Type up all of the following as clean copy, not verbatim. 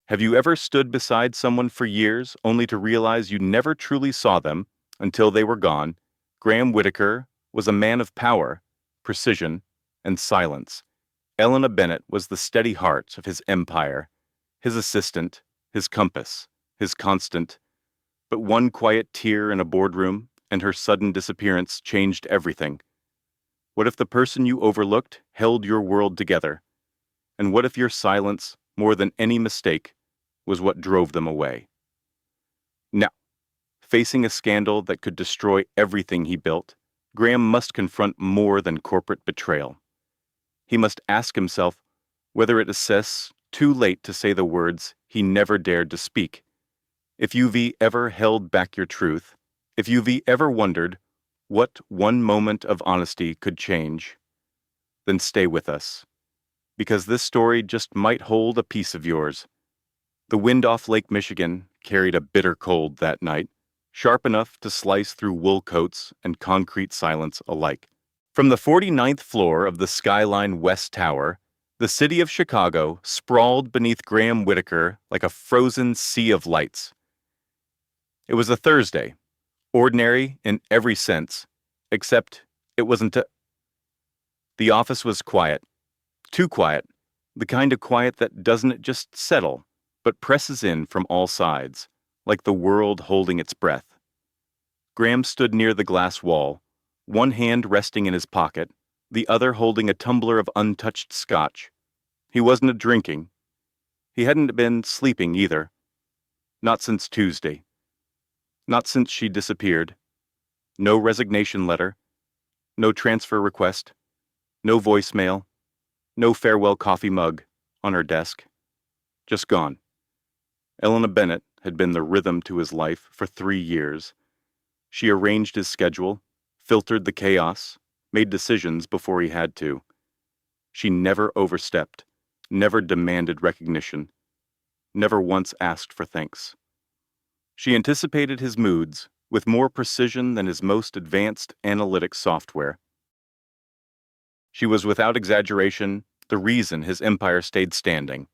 Have you ever stood beside someone for years only to realize you never truly saw them until they were gone? Graham Whitaker was a man of power, precision, and silence. Elena Bennett was the steady heart of his empire, his assistant, his compass, his constant. But one quiet tear in a boardroom and her sudden disappearance changed everything. What if the person you overlooked held your world together? And what if your silence, more than any mistake, was what drove them away? Now, facing a scandal that could destroy everything he built, Graham must confront more than corporate betrayal. He must ask himself whether it is too late to say the words he never dared to speak. If you've ever held back your truth, if you've ever wondered what one moment of honesty could change, then stay with us, because this story just might hold a piece of yours. The wind off Lake Michigan carried a bitter cold that night, sharp enough to slice through wool coats and concrete silence alike. From the 49th floor of the Skyline West Tower, the city of Chicago sprawled beneath Graham Whitaker like a frozen sea of lights. It was a Thursday, ordinary in every sense, except it wasn't The office was quiet, too quiet, the kind of quiet that doesn't just settle, but presses in from all sides, like the world holding its breath. Graham stood near the glass wall, one hand resting in his pocket, the other holding a tumbler of untouched scotch. He wasn't drinking. He hadn't been sleeping either. Not since Tuesday. Not since she disappeared. No resignation letter. No transfer request. No voicemail. No farewell coffee mug on her desk. Just gone. Elena Bennett had been the rhythm to his life for 3 years. She arranged his schedule, filtered the chaos, made decisions before he had to. She never overstepped, never demanded recognition, never once asked for thanks. She anticipated his moods with more precision than his most advanced analytic software. She was, without exaggeration, the reason his empire stayed standing.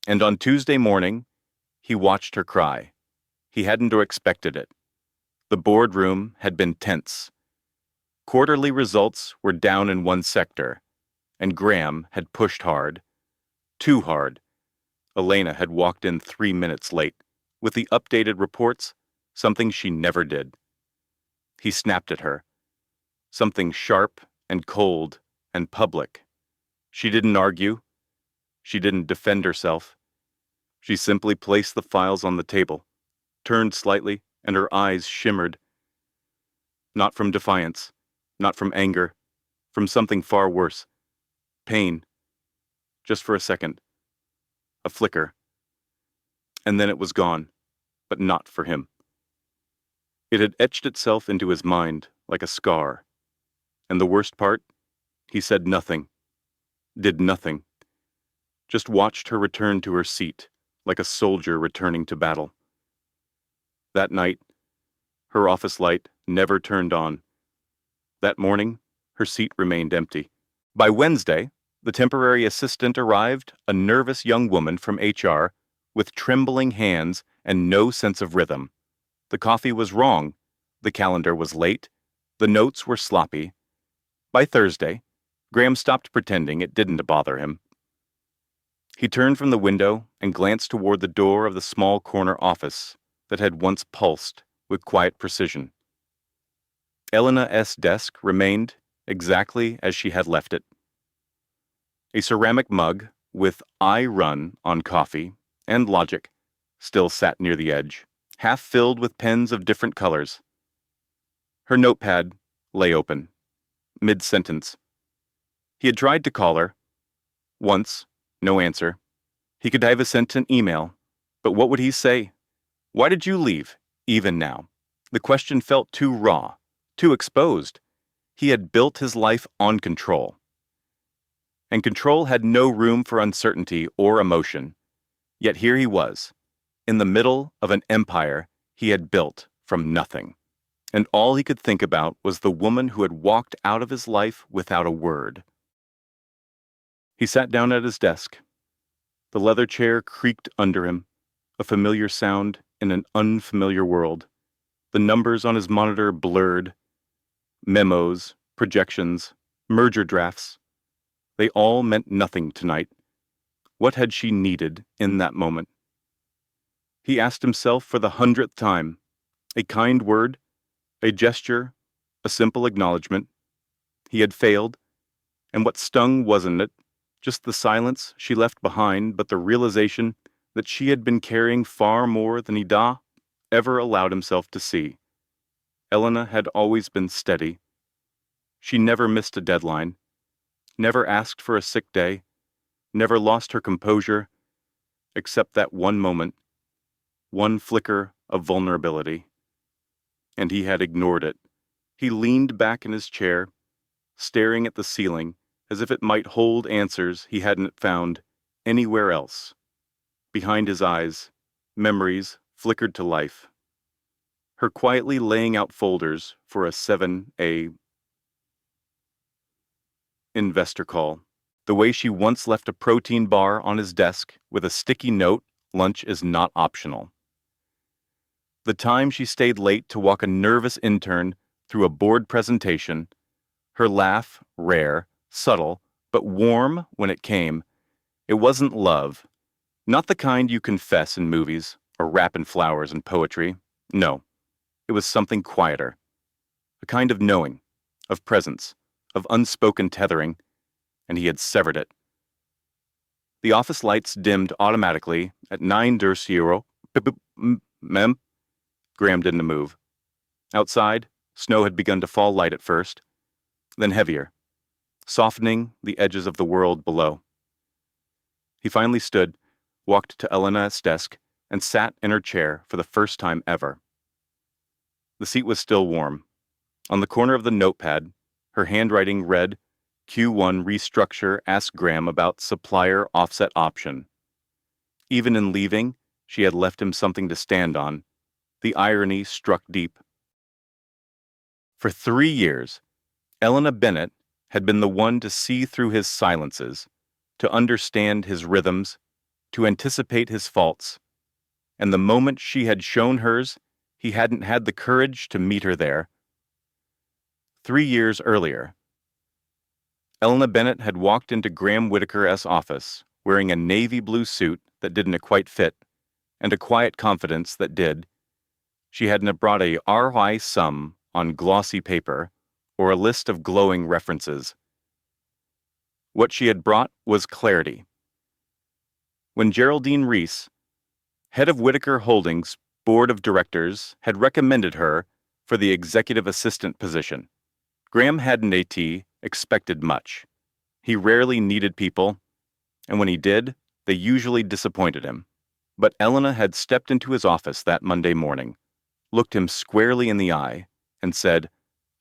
And on Tuesday morning, he watched her cry. He hadn't expected it. The boardroom had been tense. Quarterly results were down in one sector, and Graham had pushed hard. Too hard. Elena had walked in 3 minutes late, with the updated reports, something she never did. He snapped at her. Something sharp and cold and public. She didn't argue. She didn't defend herself. She simply placed the files on the table, turned slightly, and her eyes shimmered. Not from defiance, not from anger, from something far worse. Pain. Just for a second. A flicker. And then it was gone, but not for him. It had etched itself into his mind like a scar. And the worst part? He said nothing. Did nothing. Just watched her return to her seat, like a soldier returning to battle. That night, her office light never turned on. That morning, her seat remained empty. By Wednesday, the temporary assistant arrived, a nervous young woman from HR, with trembling hands and no sense of rhythm. The coffee was wrong. The calendar was late. The notes were sloppy. By Thursday, Graham stopped pretending it didn't bother him. He turned from the window and glanced toward the door of the small corner office that had once pulsed with quiet precision. Elena's desk remained exactly as she had left it. A ceramic mug with "I run" on coffee and logic still sat near the edge, half filled with pens of different colors. Her notepad lay open, mid-sentence. He had tried to call her. Once, no answer. He could have sent an email, but what would he say? Why did you leave, even now? The question felt too raw, too exposed. He had built his life on control. And control had no room for uncertainty or emotion. Yet here he was, in the middle of an empire he had built from nothing. And all he could think about was the woman who had walked out of his life without a word. He sat down at his desk. The leather chair creaked under him, a familiar sound in an unfamiliar world. The numbers on his monitor blurred. Memos, projections, merger drafts. They all meant nothing tonight. What had she needed in that moment? He asked himself for the 100th time. A kind word, a gesture, a simple acknowledgement. He had failed, and what stung wasn't it, just the silence she left behind, but the realization that she had been carrying far more than Ida ever allowed himself to see. Elena had always been steady. She never missed a deadline, never asked for a sick day, never lost her composure, except that one moment, one flicker of vulnerability. And he had ignored it. He leaned back in his chair, staring at the ceiling as if it might hold answers he hadn't found anywhere else. Behind his eyes, memories flickered to life. Her quietly laying out folders for a 7A investor call. The way she once left a protein bar on his desk with a sticky note, "Lunch is not optional." The time she stayed late to walk a nervous intern through a board presentation. Her laugh, rare, subtle, but warm when it came. It wasn't love. Not the kind you confess in movies or wrap in flowers and poetry. No, it was something quieter. A kind of knowing, of presence, of unspoken tethering, and he had severed it. The office lights dimmed automatically at 9:00. Mem. Graham didn't move. Outside, snow had begun to fall light at first, then heavier, softening the edges of the world below. He finally stood, walked to Elena's desk, and sat in her chair for the first time ever. The seat was still warm. On the corner of the notepad, her handwriting read, "Q1 restructure, ask Graham about supplier offset option." Even in leaving, she had left him something to stand on. The irony struck deep. For 3 years, Elena Bennett had been the one to see through his silences, to understand his rhythms, to anticipate his faults. And the moment she had shown hers, he hadn't had the courage to meet her there. 3 years earlier, Elena Bennett had walked into Graham Whitaker's office wearing a navy blue suit that didn't quite fit, and a quiet confidence that did. She hadn't brought a ROI sum on glossy paper or a list of glowing references. What she had brought was clarity. When Geraldine Reese, head of Whitaker Holdings Board of Directors, had recommended her for the executive assistant position, Graham hadn't expected much. He rarely needed people, and when he did, they usually disappointed him. But Elena had stepped into his office that Monday morning, looked him squarely in the eye, and said,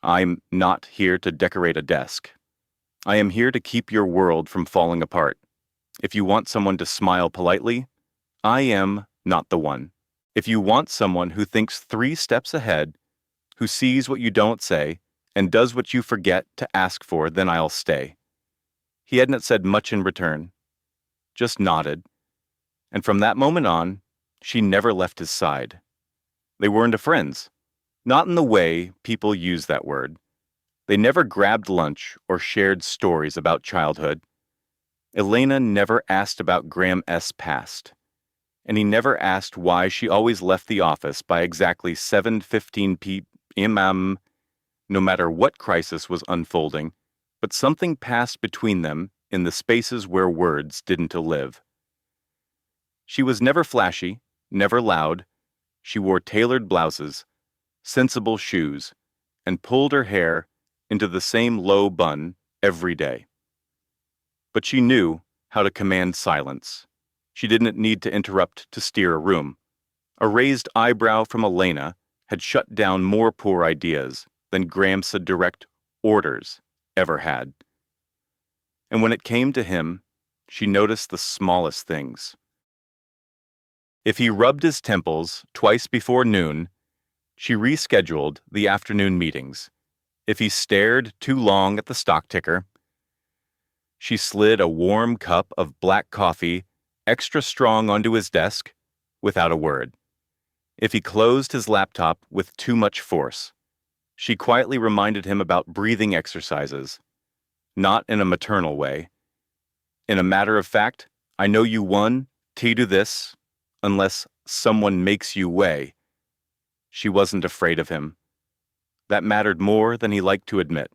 "I'm not here to decorate a desk. I am here to keep your world from falling apart. If you want someone to smile politely, I am not the one. If you want someone who thinks 3 steps ahead, who sees what you don't say, and does what you forget to ask for, then I'll stay." He hadn't said much in return, just nodded, and from that moment on, she never left his side. They weren't friends, not in the way people use that word. They never grabbed lunch or shared stories about childhood. Elena never asked about Graham's past, and he never asked why she always left the office by exactly 7:15 p.m. no matter what crisis was unfolding, but something passed between them in the spaces where words didn't live. She was never flashy, never loud. She wore tailored blouses, sensible shoes, and pulled her hair into the same low bun every day. But she knew how to command silence. She didn't need to interrupt to steer a room. A raised eyebrow from Elena had shut down more poor ideas than Graham's direct orders ever had. And when it came to him, she noticed the smallest things. If he rubbed his temples twice before noon, she rescheduled the afternoon meetings. If he stared too long at the stock ticker, she slid a warm cup of black coffee extra strong onto his desk without a word. If he closed his laptop with too much force, she quietly reminded him about breathing exercises, not in a maternal way. In a matter of fact, I know you won, T do this, unless someone makes you weigh. She wasn't afraid of him. That mattered more than he liked to admit.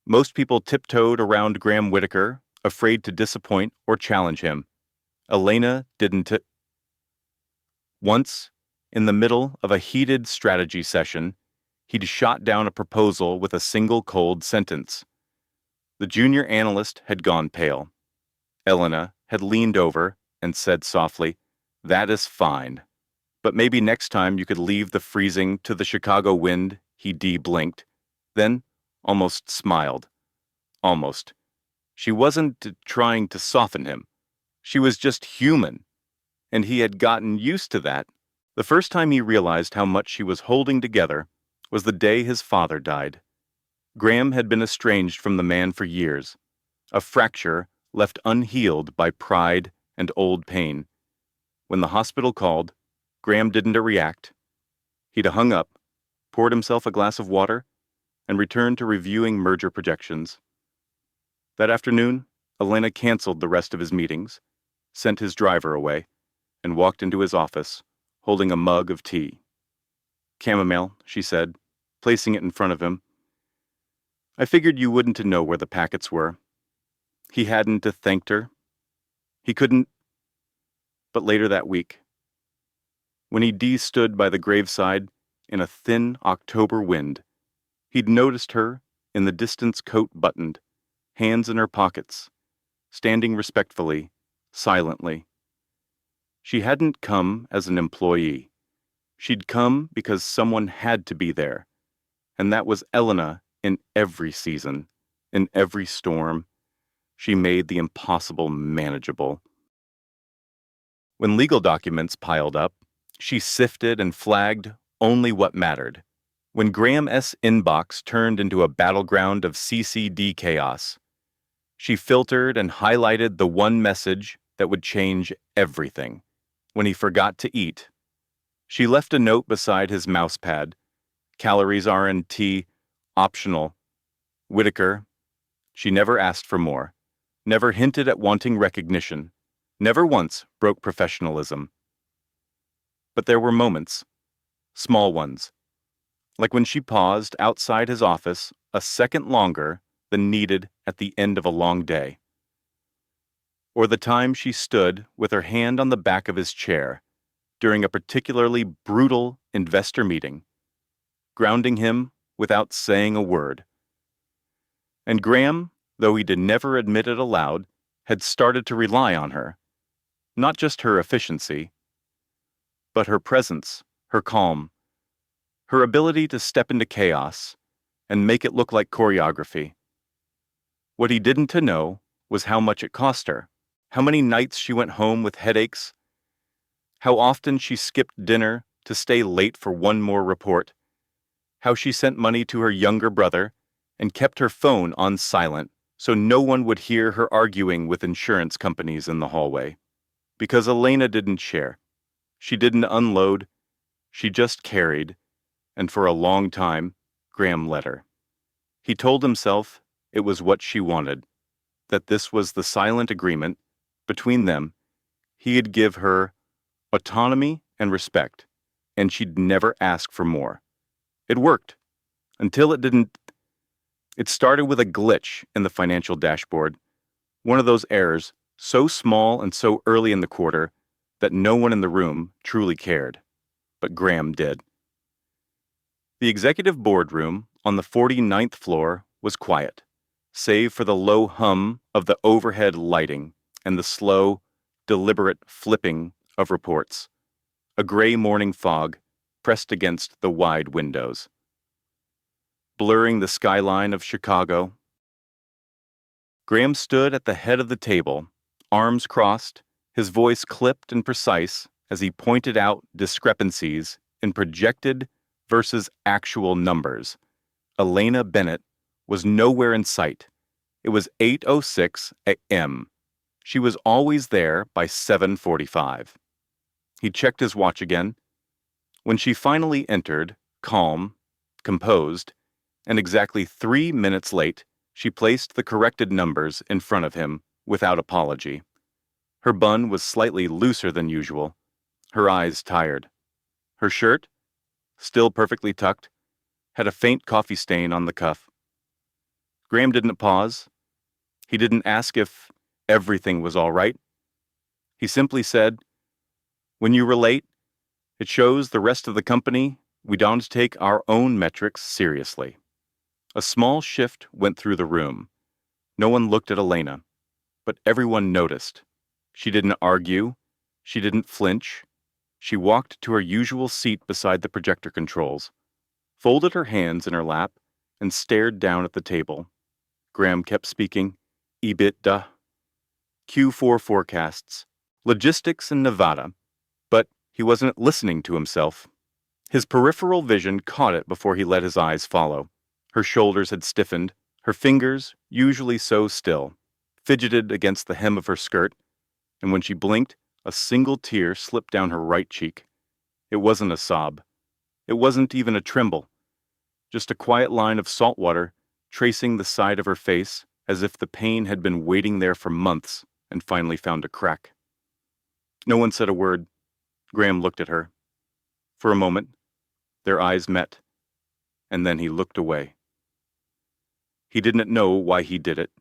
Most people tiptoed around Graham Whitaker, afraid to disappoint or challenge him. Elena didn't. Once, in the middle of a heated strategy session, he'd shot down a proposal with a single cold sentence. The junior analyst had gone pale. Elena had leaned over and said softly, "That is fine. But maybe next time you could leave the freezing to the Chicago wind." He blinked, then almost smiled. Almost. She wasn't trying to soften him. She was just human, and he had gotten used to that. The first time he realized how much she was holding together was the day his father died. Graham had been estranged from the man for years, a fracture left unhealed by pride and old pain. When the hospital called, Graham didn't react. He'd hung up, poured himself a glass of water, and returned to reviewing merger projections. That afternoon, Elena canceled the rest of his meetings, sent his driver away, and walked into his office, holding a mug of tea. "Chamomile," she said, placing it in front of him. "I figured you wouldn't know where the packets were." He hadn't thanked her. He couldn't. But later that week, when he stood by the graveside in a thin October wind, he'd noticed her in the distance, coat buttoned, hands in her pockets, standing respectfully, silently. She hadn't come as an employee. She'd come because someone had to be there, and that was Elena. In every season, in every storm, she made the impossible manageable. When legal documents piled up, she sifted and flagged only what mattered. When Graham's inbox turned into a battleground of CCD chaos, she filtered and highlighted the one message that would change everything. When he forgot to eat, she left a note beside his mousepad. "Calories R&T, optional. Whitaker." She never asked for more, never hinted at wanting recognition, never once broke professionalism. But there were moments, small ones, like when she paused outside his office a second longer than needed at the end of a long day. Or the time she stood with her hand on the back of his chair during a particularly brutal investor meeting, grounding him without saying a word. And Graham, though he did never admit it aloud, had started to rely on her. Not just her efficiency, but her presence, her calm, her ability to step into chaos and make it look like choreography. What he didn't know was how much it cost her, how many nights she went home with headaches, how often she skipped dinner to stay late for one more report, how she sent money to her younger brother and kept her phone on silent so no one would hear her arguing with insurance companies in the hallway. Because Elena didn't share. She didn't unload. She just carried, and for a long time, Graham let her. He told himself it was what she wanted, that this was the silent agreement between them. He'd give her autonomy and respect, and she'd never ask for more. It worked, until it didn't. It started with a glitch in the financial dashboard, one of those errors so small and so early in the quarter that no one in the room truly cared. But Graham did. The executive boardroom on the 49th floor was quiet, save for the low hum of the overhead lighting and the slow, deliberate flipping of reports. A gray morning fog pressed against the wide windows, blurring the skyline of Chicago. Graham stood at the head of the table, arms crossed, his voice clipped and precise as he pointed out discrepancies in projected versus actual numbers. Elena Bennett was nowhere in sight. It was 8:06 a.m., She was always there by 7:45. He checked his watch again. When she finally entered, calm, composed, and exactly 3 minutes late, she placed the corrected numbers in front of him without apology. Her bun was slightly looser than usual, her eyes tired. Her shirt, still perfectly tucked, had a faint coffee stain on the cuff. Graham didn't pause. He didn't ask if everything was all right. He simply said, "When you relate, it shows the rest of the company we don't take our own metrics seriously." A small shift went through the room. No one looked at Elena, but everyone noticed. She didn't argue. She didn't flinch. She walked to her usual seat beside the projector controls, folded her hands in her lap, and stared down at the table. Graham kept speaking. EBITDA, Q4 forecasts, logistics in Nevada. But he wasn't listening to himself. His peripheral vision caught it before he let his eyes follow. Her shoulders had stiffened, her fingers, usually so still, fidgeted against the hem of her skirt, and when she blinked, a single tear slipped down her right cheek. It wasn't a sob. It wasn't even a tremble. Just a quiet line of salt water tracing the side of her face as if the pain had been waiting there for months and finally found a crack. No one said a word. Graham looked at her. For a moment, their eyes met, and then he looked away. He didn't know why he did it.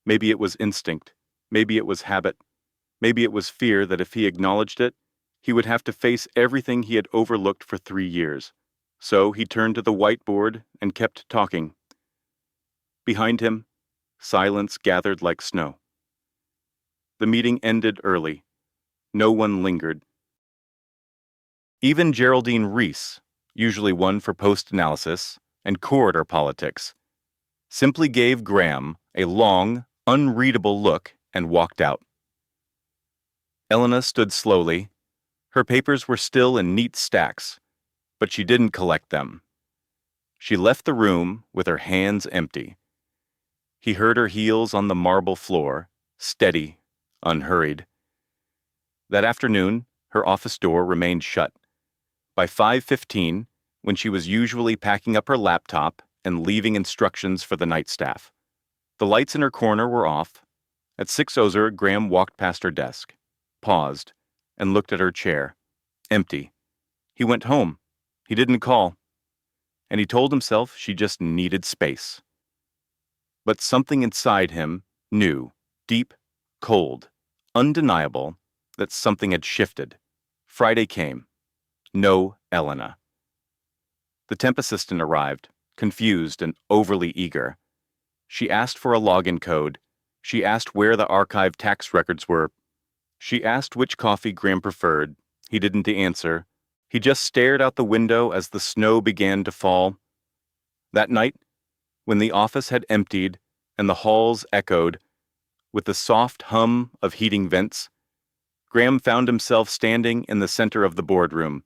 Maybe it was instinct. Maybe it was habit. Maybe it was fear that if he acknowledged it, he would have to face everything he had overlooked for 3 years. So he turned to the whiteboard and kept talking. Behind him, silence gathered like snow. The meeting ended early. No one lingered. Even Geraldine Reese, usually one for post-analysis and corridor politics, simply gave Graham a long, unreadable look and walked out. Elena stood slowly. Her papers were still in neat stacks, but she didn't collect them. She left the room with her hands empty. He heard her heels on the marble floor, steady, unhurried. That afternoon, her office door remained shut. By 5:15, when she was usually packing up her laptop and leaving instructions for the night staff, the lights in her corner were off. At 6:00, Graham walked past her desk, paused, and looked at her chair. Empty. He went home. He didn't call. And he told himself she just needed space. But something inside him knew, deep, cold, undeniable, that something had shifted. Friday came. No Elena. The temp assistant arrived, confused and overly eager. She asked for a login code. She asked where the archived tax records were. She asked which coffee Graham preferred. He didn't answer. He just stared out the window as the snow began to fall. That night, when the office had emptied and the halls echoed with the soft hum of heating vents, Graham found himself standing in the center of the boardroom.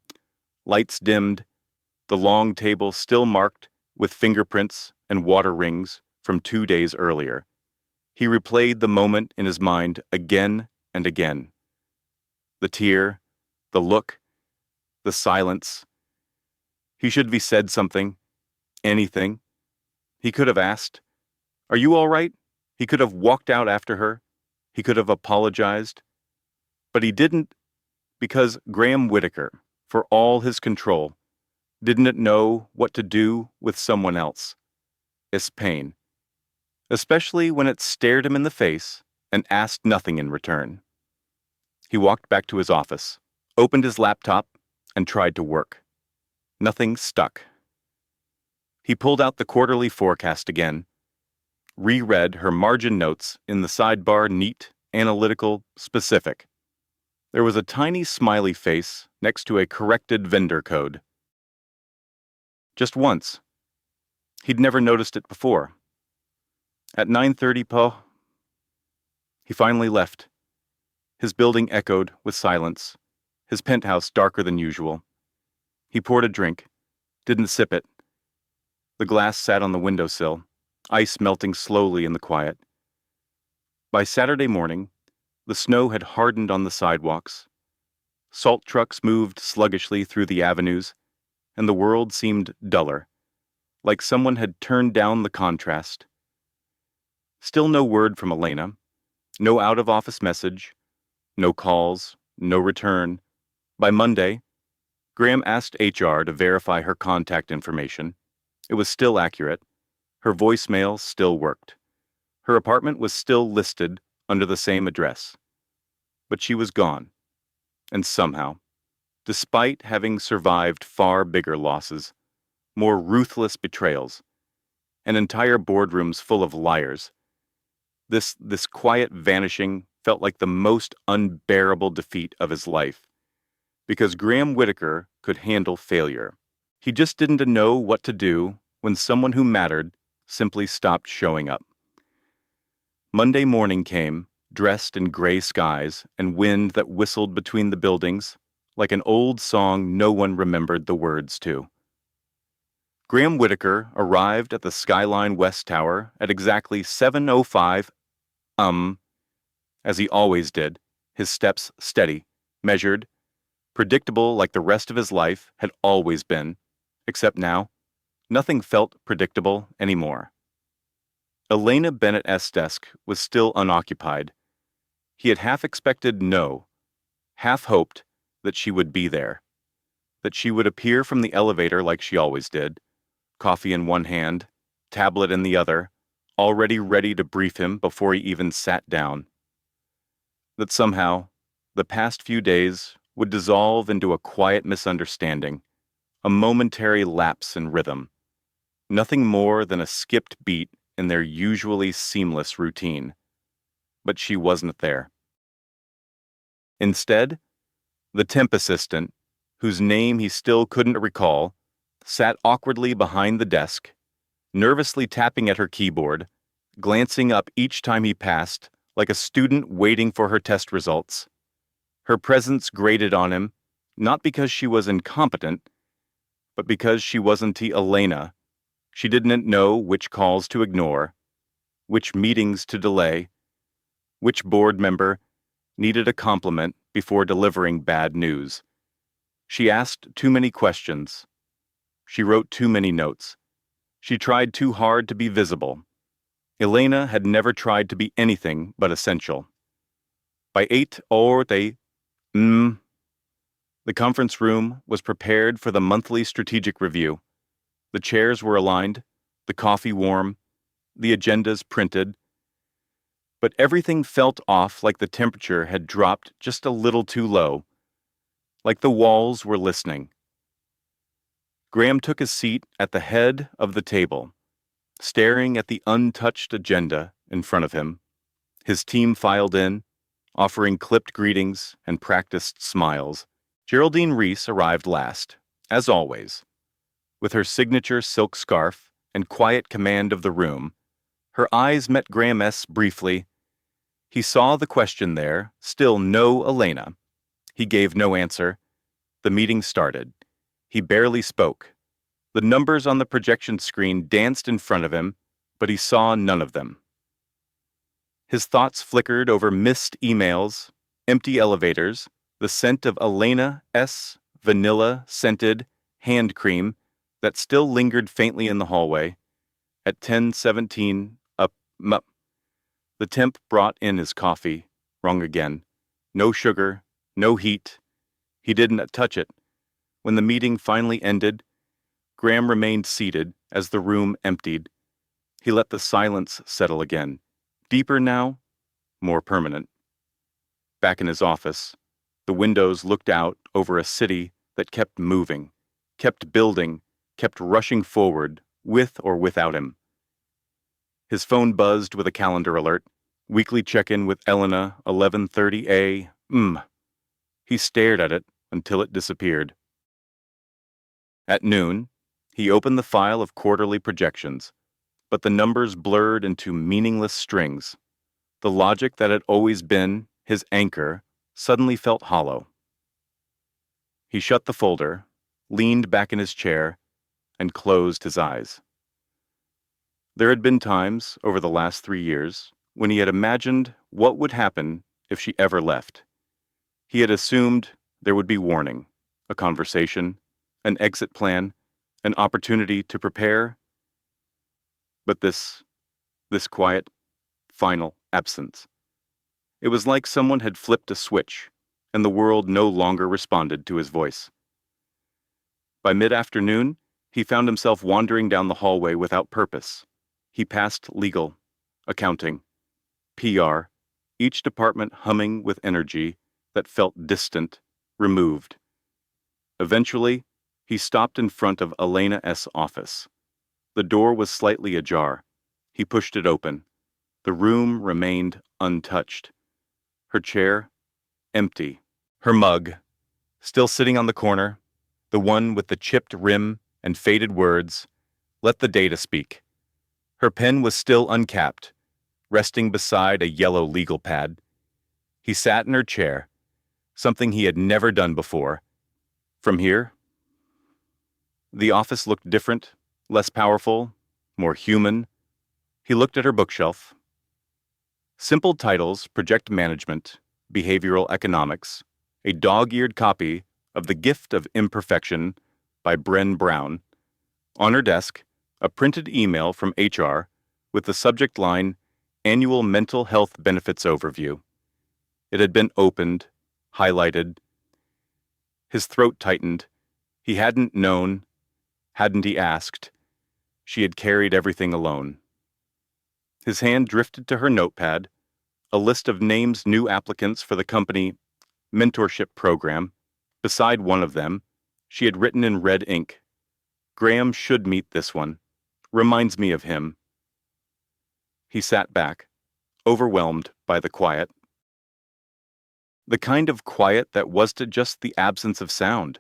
Lights dimmed, the long table still marked with fingerprints and water rings from 2 days earlier. He replayed the moment in his mind again and again. The tear, the look, the silence. He should have said something, anything. He could have asked, "Are you all right?" He could have walked out after her. He could have apologized. But he didn't, because Graham Whitaker, for all his control, didn't know what to do with someone else. It's pain, especially when it stared him in the face and asked nothing in return. He walked back to his office, opened his laptop, and tried to work. Nothing stuck. He pulled out the quarterly forecast again, reread her margin notes in the sidebar, neat, analytical, specific. There was a tiny smiley face next to a corrected vendor code. Just once. He'd never noticed it before. At 9:30 po. He finally left. His building echoed with silence, his penthouse darker than usual. He poured a drink, didn't sip it. The glass sat on the windowsill, ice melting slowly in the quiet. By Saturday morning, The snow had hardened on the sidewalks. Salt trucks moved sluggishly through the avenues, and the world seemed duller, like someone had turned down the contrast. Still no word from Elena, no out-of-office message, no calls, no return. By Monday, Graham asked HR to verify her contact information. It was still accurate. Her voicemail still worked. Her apartment was still listed under the same address. But she was gone. And somehow, despite having survived far bigger losses, more ruthless betrayals, and entire boardrooms full of liars, this quiet vanishing felt like the most unbearable defeat of his life. Because Graham Whitaker could handle failure. He just didn't know what to do when someone who mattered simply stopped showing up. Monday morning came, dressed in gray skies and wind that whistled between the buildings, like an old song no one remembered the words to. Graham Whitaker arrived at the Skyline West Tower at exactly 7:05, as he always did, his steps steady, measured, predictable like the rest of his life had always been, except now, nothing felt predictable anymore. Elena Bennett's desk was still unoccupied. He had half expected no, half hoped that she would be there, that she would appear from the elevator like she always did, coffee in one hand, tablet in the other, already ready to brief him before he even sat down. That somehow, the past few days would dissolve into a quiet misunderstanding, a momentary lapse in rhythm, nothing more than a skipped beat in their usually seamless routine. But she wasn't there. Instead, the temp assistant, whose name he still couldn't recall, sat awkwardly behind the desk, nervously tapping at her keyboard, glancing up each time he passed, like a student waiting for her test results. Her presence grated on him, not because she was incompetent, but because she wasn't Elena. She didn't know which calls to ignore, which meetings to delay, which board member needed a compliment before delivering bad news. She asked too many questions. She wrote too many notes. She tried too hard to be visible. Elena had never tried to be anything but essential. By 8 or they, the conference room was prepared for the monthly strategic review. The chairs were aligned, the coffee warm, the agendas printed. But everything felt off, like the temperature had dropped just a little too low, like the walls were listening. Graham took his seat at the head of the table, staring at the untouched agenda in front of him. His team filed in, offering clipped greetings and practiced smiles. Geraldine Reese arrived last, as always. With her signature silk scarf and quiet command of the room, her eyes met Graham's briefly. He saw the question there, still no Elena. He gave no answer. The meeting started. He barely spoke. The numbers on the projection screen danced in front of him, but he saw none of them. His thoughts flickered over missed emails, empty elevators, the scent of Elena's vanilla-scented hand cream that still lingered faintly in the hallway. At 10:17, up. The temp brought in his coffee. Wrong again. No sugar, no heat. He didn't touch it. When the meeting finally ended, Graham remained seated as the room emptied. He let the silence settle again. Deeper now, more permanent. Back in his office, the windows looked out over a city that kept moving, kept building, kept rushing forward, with or without him. His phone buzzed with a calendar alert. Weekly check-in with Elena, 11:30 a.m. He stared at it until it disappeared. At noon, he opened the file of quarterly projections, but the numbers blurred into meaningless strings. The logic that had always been his anchor suddenly felt hollow. He shut the folder, leaned back in his chair, and closed his eyes. There had been times over the last 3 years when he had imagined what would happen if she ever left. He had assumed there would be warning, a conversation, an exit plan, an opportunity to prepare, but this quiet, final absence. It was like someone had flipped a switch, and the world no longer responded to his voice. By mid-afternoon, he found himself wandering down the hallway without purpose. He passed legal, accounting, PR, each department humming with energy that felt distant, removed. Eventually, he stopped in front of Elena's office. The door was slightly ajar. He pushed it open. The room remained untouched. Her chair, empty. Her mug, still sitting on the corner, the one with the chipped rim and faded words, "Let the data speak." Her pen was still uncapped, resting beside a yellow legal pad. He sat in her chair, something he had never done before. From here, the office looked different, less powerful, more human. He looked at her bookshelf. Simple titles: Project Management, Behavioral Economics, a dog-eared copy of The Gift of Imperfection by Bren Brown. On her desk, a printed email from HR with the subject line, Annual Mental Health Benefits Overview. It had been opened, highlighted. His throat tightened. He hadn't known, hadn't he asked. She had carried everything alone. His hand drifted to her notepad, a list of names new applicants for the company mentorship program. Beside one of them, she had written in red ink, "Graham should meet this one. Reminds me of him." He sat back, overwhelmed by the quiet. The kind of quiet that wasn't just the absence of sound,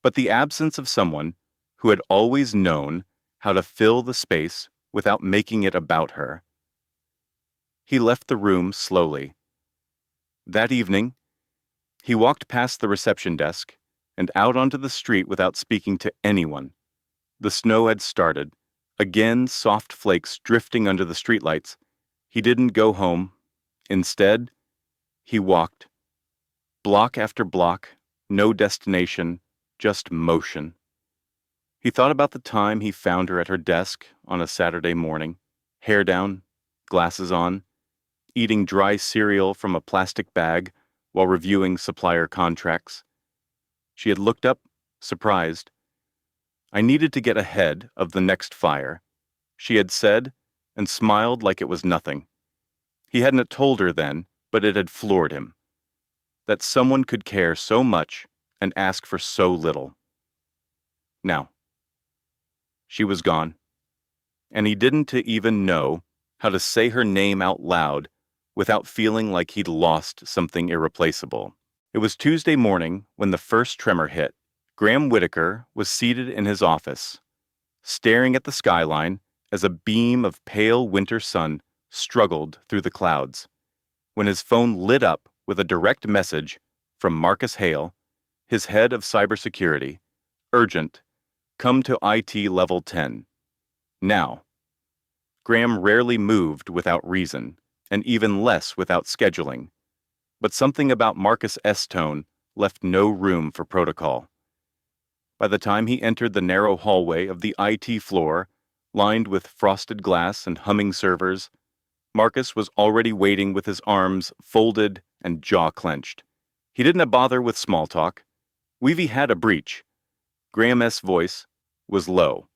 but the absence of someone who had always known how to fill the space without making it about her. He left the room slowly. That evening, he walked past the reception desk and out onto the street without speaking to anyone. The snow had started, again soft flakes drifting under the streetlights. He didn't go home. Instead, he walked. Block after block, no destination, just motion. He thought about the time he found her at her desk on a Saturday morning, hair down, glasses on, eating dry cereal from a plastic bag while reviewing supplier contracts. She had looked up, surprised. "I needed to get ahead of the next fire," she had said, and smiled like it was nothing. He hadn't told her then, but it had floored him. That someone could care so much and ask for so little. Now, she was gone, and he didn't even know how to say her name out loud without feeling like he'd lost something irreplaceable. It was Tuesday morning when the first tremor hit. Graham Whitaker was seated in his office, staring at the skyline as a beam of pale winter sun struggled through the clouds, when his phone lit up with a direct message from Marcus Hale, his head of cybersecurity. "Urgent. Come to IT Level 10. Now." Graham rarely moved without reason, and even less without scheduling. But something about Marcus' tone left no room for protocol. By the time he entered the narrow hallway of the IT floor, lined with frosted glass and humming servers, Marcus was already waiting with his arms folded and jaw clenched. He didn't bother with small talk. "We've had a breach." Graham's voice was low.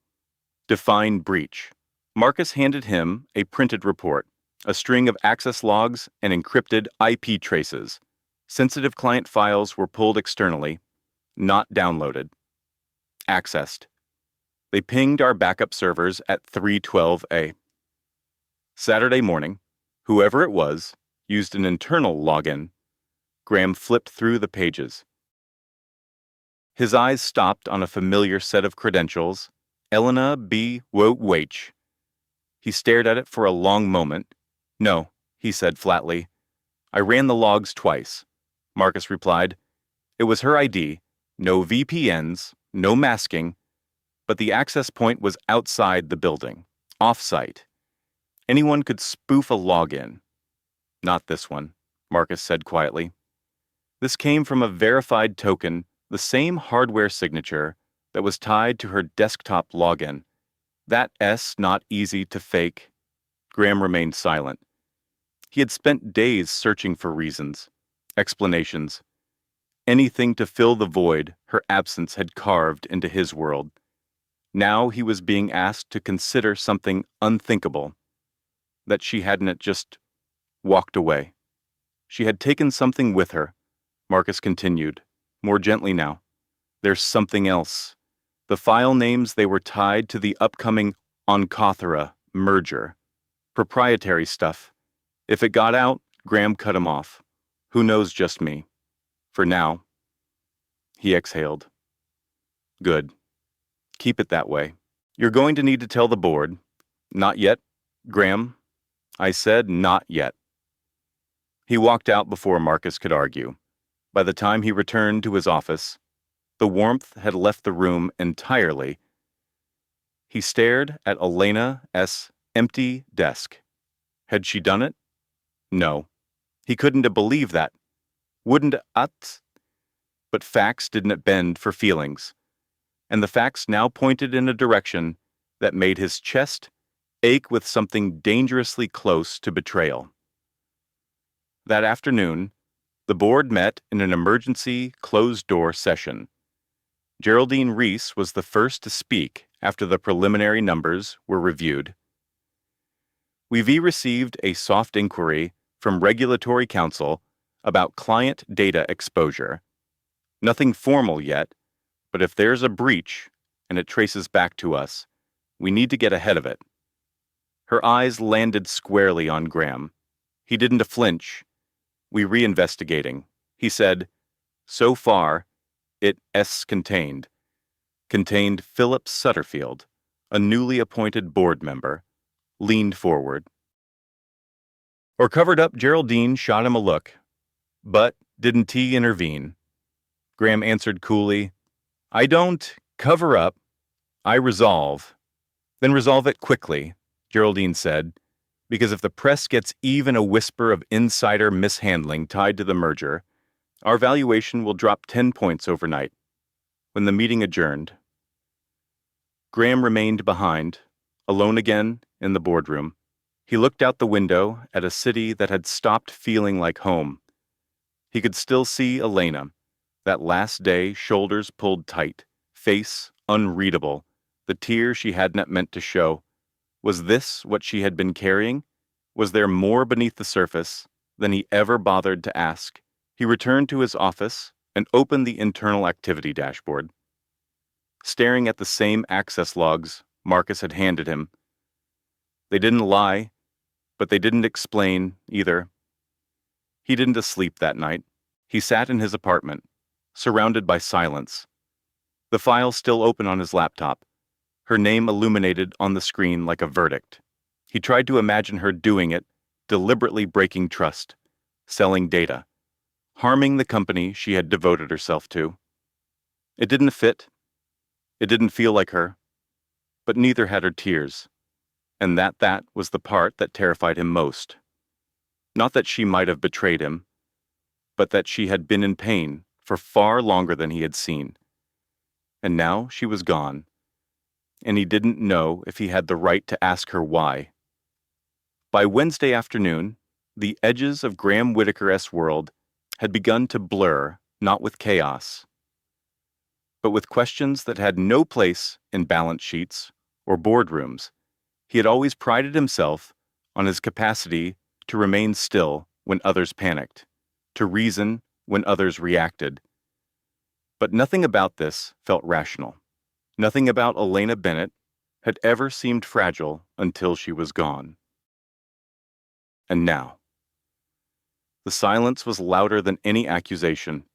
"Define breach." Marcus handed him a printed report, a string of access logs and encrypted IP traces. Sensitive client files were pulled externally, not downloaded. Accessed. They pinged our backup servers at 3:12 a.m. Saturday morning, whoever it was used an internal login. Graham flipped through the pages. His eyes stopped on a familiar set of credentials, Elena B. Waich. He stared at it for a long moment. "No," he said flatly. "I ran the logs twice," Marcus replied. "It was her ID, no VPNs, no masking, but the access point was outside the building, off-site. Anyone could spoof a login. Not this one." Marcus said quietly. This came from a verified token, the same hardware signature that was tied to her desktop login. That S not easy to fake. Graham remained silent. He had spent days searching for reasons, explanations, anything to fill the void her absence had carved into his world. Now he was being asked to consider something unthinkable, that she hadn't just walked away. She had taken something with her, Marcus continued, more gently now. There's something else. The file names, they were tied to the upcoming Oncothera merger. Proprietary stuff. If it got out, Graham cut him off. Who knows, just me. For now. He exhaled. Good. Keep it that way. You're going to need to tell the board. Not yet, Graham. I said not yet. He walked out before Marcus could argue. By the time he returned to his office, the warmth had left the room entirely. He stared at Elena's empty desk. Had she done it? No. He couldn't have believed that. Wouldn't it? But facts didn't bend for feelings, and the facts now pointed in a direction that made his chest ache with something dangerously close to betrayal. That afternoon, the board met in an emergency closed-door session. Geraldine Reese was the first to speak after the preliminary numbers were reviewed. We've received a soft inquiry from Regulatory Counsel about client data exposure. Nothing formal yet, but if there's a breach and it traces back to us, we need to get ahead of it. Her eyes landed squarely on Graham. He didn't flinch. We reinvestigating. He said, so far, it's contained Philip Sutterfield, a newly appointed board member, leaned forward. Or covered up, Geraldine shot him a look. But didn't he intervene? Graham answered coolly, I don't cover up, I resolve. Then resolve it quickly, Geraldine said, because if the press gets even a whisper of insider mishandling tied to the merger, our valuation will drop 10 points overnight. When the meeting adjourned, Graham remained behind, alone again in the boardroom. He looked out the window at a city that had stopped feeling like home. He could still see Elena, that last day, shoulders pulled tight, face unreadable, the tears she hadn't meant to show. Was this what she had been carrying? Was there more beneath the surface than he ever bothered to ask? He returned to his office and opened the internal activity dashboard. Staring at the same access logs Marcus had handed him. They didn't lie, but they didn't explain either. He didn't sleep that night. He sat in his apartment, surrounded by silence. The file still open on his laptop, her name illuminated on the screen like a verdict. He tried to imagine her doing it, deliberately breaking trust, selling data, harming the company she had devoted herself to. It didn't fit. It didn't feel like her. But neither had her tears. And that was the part that terrified him most. Not that she might have betrayed him, but that she had been in pain for far longer than he had seen. And now she was gone, and he didn't know if he had the right to ask her why. By Wednesday afternoon, the edges of Graham Whitaker's world had begun to blur, not with chaos, but with questions that had no place in balance sheets or boardrooms. He had always prided himself on his capacity to remain still when others panicked, to reason when others reacted. But nothing about this felt rational. Nothing about Elena Bennett had ever seemed fragile until she was gone. And now, the silence was louder than any accusation.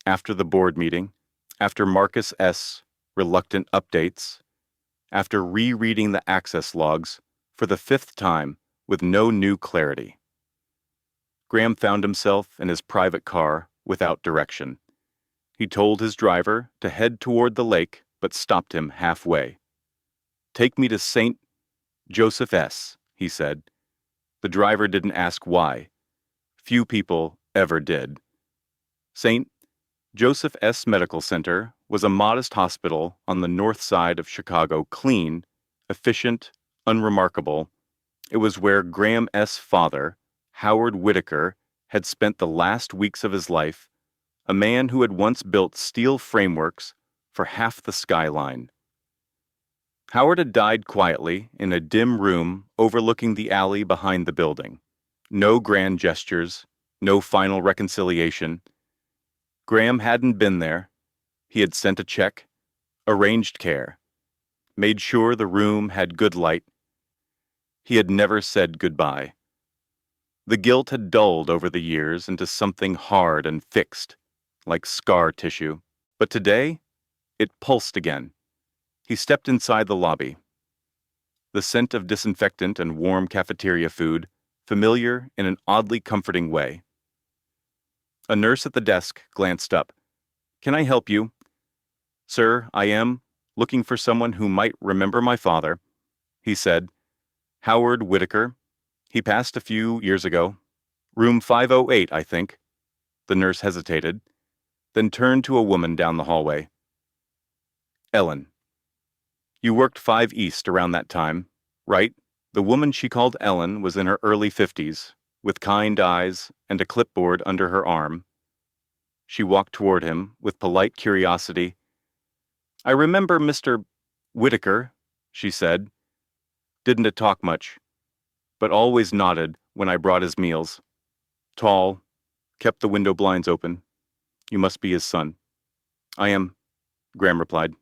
After the board meeting, after Marcus's reluctant updates, after rereading the access logs for the 5th time with no new clarity, Graham found himself in his private car without direction. He told his driver to head toward the lake, but stopped him halfway. Take me to St. Joseph's, he said. The driver didn't ask why. Few people ever did. St. Joseph S. Medical Center was a modest hospital on the north side of Chicago, clean, efficient, unremarkable. It was where Graham S. father, Howard Whitaker, had spent the last weeks of his life, a man who had once built steel frameworks for half the skyline. Howard had died quietly in a dim room overlooking the alley behind the building. No grand gestures, no final reconciliation. Graham hadn't been there. He had sent a check, arranged care, made sure the room had good light. He had never said goodbye. The guilt had dulled over the years into something hard and fixed, like scar tissue. But today, it pulsed again. He stepped inside the lobby. The scent of disinfectant and warm cafeteria food, familiar in an oddly comforting way. A nurse at the desk glanced up. "Can I help you?" "Sir, I am looking for someone who might remember my father," he said. "Howard Whitaker. He passed a few years ago. Room 508, I think." The nurse hesitated, then turned to a woman down the hallway. "Ellen. You worked 5 East around that time, right?" The woman she called Ellen was in her early 50s, with kind eyes and a clipboard under her arm. She walked toward him with polite curiosity. "I remember Mr. Whitaker," she said. "Didn't talk much, but always nodded when I brought his meals. Tall, kept the window blinds open. You must be his son." "I am," Graham replied.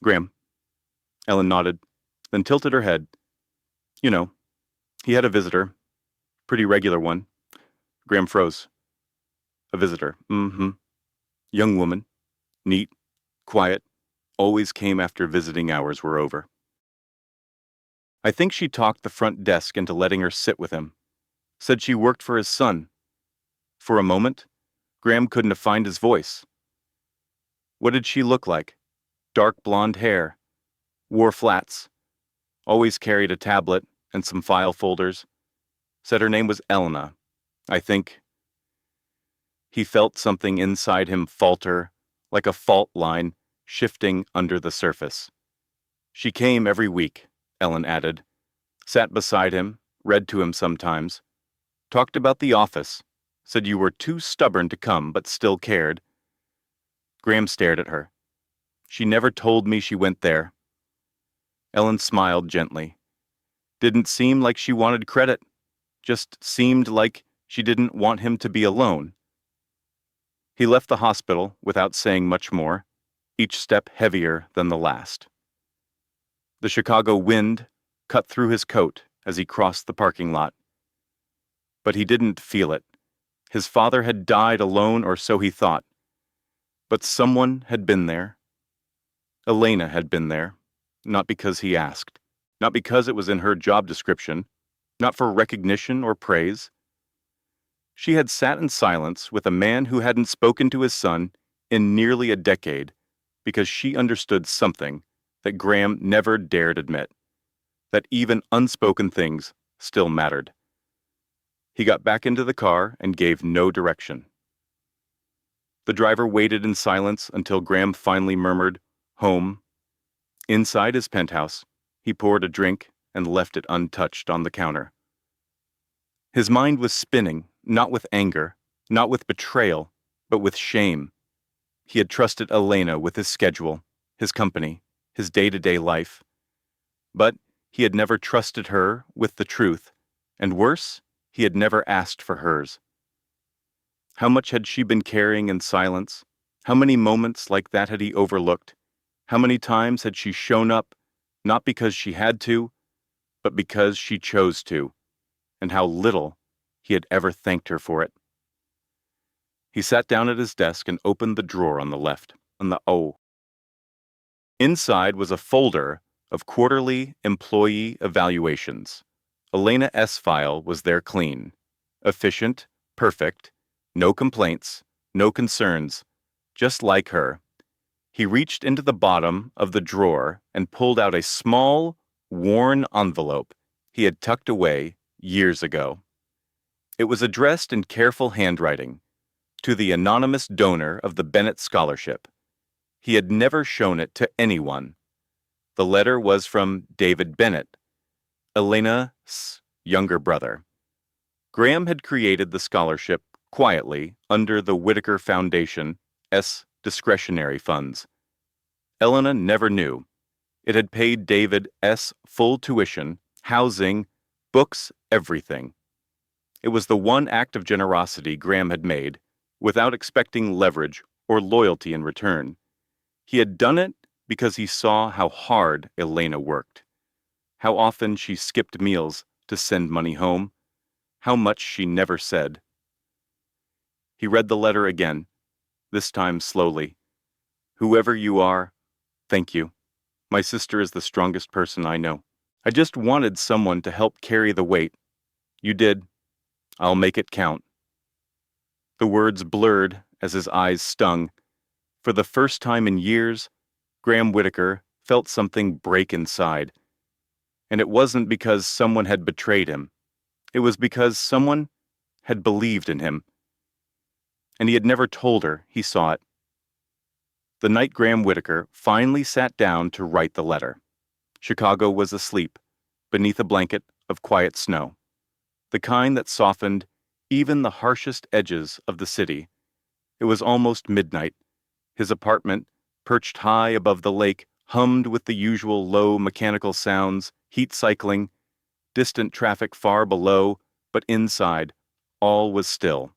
"Graham." Ellen nodded, then tilted her head. "You know, he had a visitor. Pretty regular one." Graham froze. "A visitor. Mm-hmm. Young woman. Neat. Quiet. Always came after visiting hours were over. I think she talked the front desk into letting her sit with him. Said she worked for his son." For a moment, Graham couldn't find his voice. "What did she look like?" "Dark blonde hair. Wore flats. Always carried a tablet and some file folders. Said her name was Elena. I think." He felt something inside him falter, like a fault line shifting under the surface. "She came every week," Ellen added. "Sat beside him, read to him sometimes. Talked about the office. Said you were too stubborn to come, but still cared." Graham stared at her. "She never told me she went there." Ellen smiled gently. "Didn't seem like she wanted credit. Just seemed like she didn't want him to be alone." He left the hospital without saying much more, each step heavier than the last. The Chicago wind cut through his coat as he crossed the parking lot. But he didn't feel it. His father had died alone, or so he thought. But someone had been there. Elena had been there, not because he asked, not because it was in her job description, not for recognition or praise. She had sat in silence with a man who hadn't spoken to his son in nearly a decade because she understood something that Graham never dared admit, that even unspoken things still mattered. He got back into the car and gave no direction. The driver waited in silence until Graham finally murmured, "Home." Inside his penthouse, he poured a drink and left it untouched on the counter. His mind was spinning, not with anger, not with betrayal, but with shame. He had trusted Elena with his schedule, his company, his day-to-day life. But he had never trusted her with the truth, and worse, he had never asked for hers. How much had she been carrying in silence? How many moments like that had he overlooked? How many times had she shown up, not because she had to, but because she chose to? And how little he had ever thanked her for it. He sat down at his desk and opened the drawer on the left, on the O. Inside was a folder of quarterly employee evaluations. Elena S. file was there clean. Efficient, perfect, no complaints, no concerns, just like her. He reached into the bottom of the drawer and pulled out a small, worn envelope he had tucked away years ago. It was addressed in careful handwriting to the anonymous donor of the Bennett Scholarship. He had never shown it to anyone. The letter was from David Bennett, Elena's younger brother. Graham had created the scholarship quietly under the Whitaker Foundation's discretionary funds. Elena never knew. It had paid David's full tuition, housing, books, everything. It was the one act of generosity Graham had made, without expecting leverage or loyalty in return. He had done it because he saw how hard Elena worked, how often she skipped meals to send money home, how much she never said. He read the letter again, this time slowly. Whoever you are, thank you. My sister is the strongest person I know. I just wanted someone to help carry the weight. You did. I'll make it count. The words blurred as his eyes stung. For the first time in years, Graham Whitaker felt something break inside. And it wasn't because someone had betrayed him. It was because someone had believed in him. And he had never told her he saw it. The night Graham Whitaker finally sat down to write the letter, Chicago was asleep, beneath a blanket of quiet snow, the kind that softened even the harshest edges of the city. It was almost midnight. His apartment, perched high above the lake, hummed with the usual low mechanical sounds, heat cycling, distant traffic far below, but inside, all was still.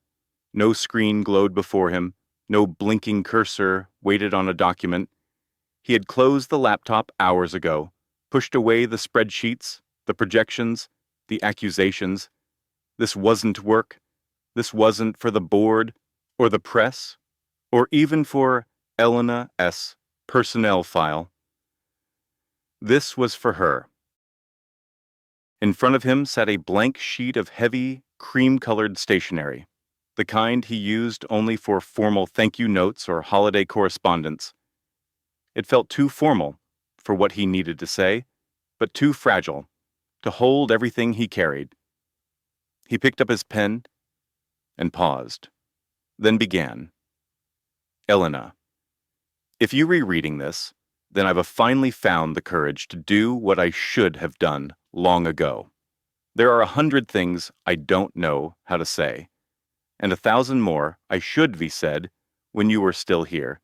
No screen glowed before him, no blinking cursor waited on a document. He had closed the laptop hours ago, pushed away the spreadsheets, the projections, the accusations. This wasn't work. This wasn't for the board, or the press, or even for Elena's personnel file. This was for her. In front of him sat a blank sheet of heavy, cream-colored stationery, the kind he used only for formal thank you notes or holiday correspondence. It felt too formal for what he needed to say, but too fragile to hold everything he carried. He picked up his pen and paused, then began. Elena, if you're rereading this, then I've finally found the courage to do what I should have done long ago. There are 100 things I don't know how to say, and 1,000 more I should be said when you were still here.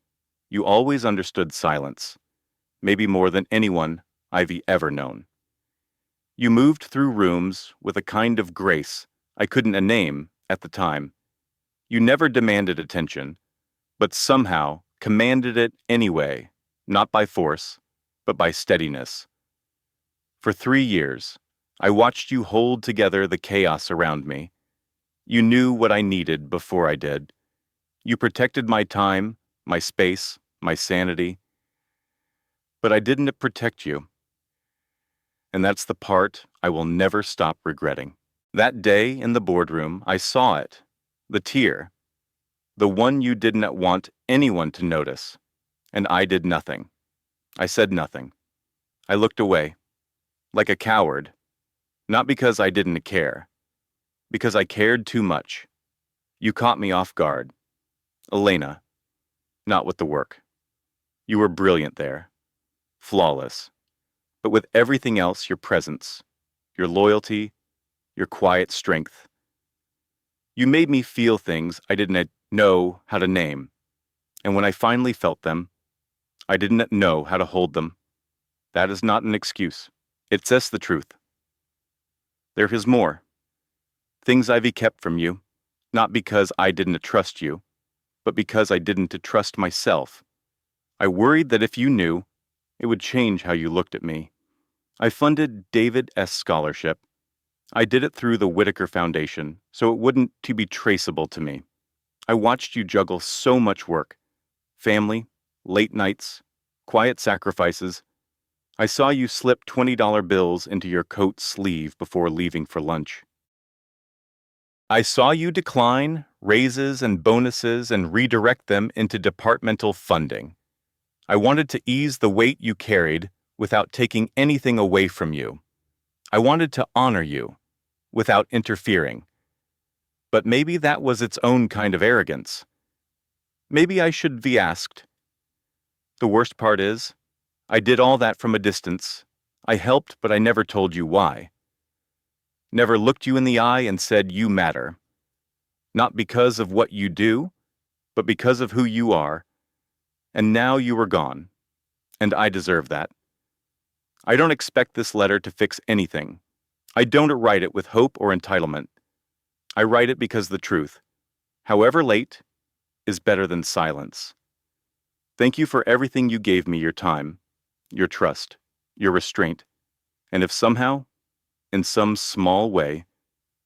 You always understood silence, maybe more than anyone I've ever known. You moved through rooms with a kind of grace I couldn't name at the time. You never demanded attention, but somehow commanded it anyway, not by force, but by steadiness. For 3 years, I watched you hold together the chaos around me. You knew what I needed before I did. You protected my time, my space, my sanity. But I didn't protect you. And that's the part I will never stop regretting. That day in the boardroom, I saw it. The tear. The one you didn't want anyone to notice. And I did nothing. I said nothing. I looked away. Like a coward. Not because I didn't care. Because I cared too much. You caught me off guard. Elena. Not with the work. You were brilliant there. Flawless. But with everything else, your presence, your loyalty, your quiet strength. You made me feel things I didn't know how to name. And when I finally felt them, I didn't know how to hold them. That is not an excuse. It says the truth. There is more. Things I've kept from you, not because I didn't trust you, but because I didn't trust myself. I worried that if you knew, it would change how you looked at me. I funded David's scholarship. I did it through the Whitaker Foundation, so it wouldn't be traceable to me. I watched you juggle so much work. Family, late nights, quiet sacrifices. I saw you slip $20 bills into your coat sleeve before leaving for lunch. I saw you decline raises and bonuses and redirect them into departmental funding. I wanted to ease the weight you carried without taking anything away from you. I wanted to honor you without interfering. But maybe that was its own kind of arrogance. Maybe I should be asked. The worst part is, I did all that from a distance. I helped, but I never told you why. Never looked you in the eye and said you matter. Not because of what you do, but because of who you are. And now you are gone. And I deserve that. I don't expect this letter to fix anything. I don't write it with hope or entitlement. I write it because the truth, however late, is better than silence. Thank you for everything you gave me, your time, your trust, your restraint, and if somehow, in some small way,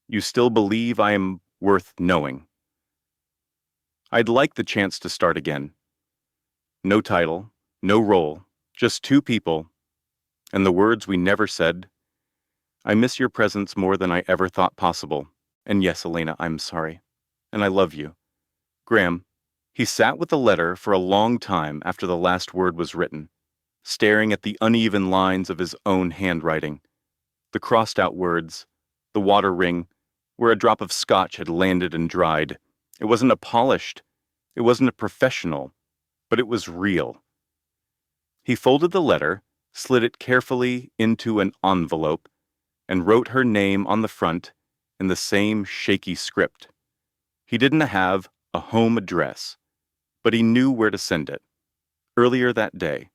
you still believe I am worth knowing. I'd like the chance to start again. No title, no role, just two people, and the words we never said. I miss your presence more than I ever thought possible. And yes, Elena, I'm sorry. And I love you. Graham. He sat with the letter for a long time after the last word was written, staring at the uneven lines of his own handwriting, the crossed-out words, the water ring, where a drop of scotch had landed and dried. It wasn't a polished, it wasn't a professional, but it was real. He folded the letter, slid it carefully into an envelope, and wrote her name on the front in the same shaky script. He didn't have a home address, but he knew where to send it. Earlier that day,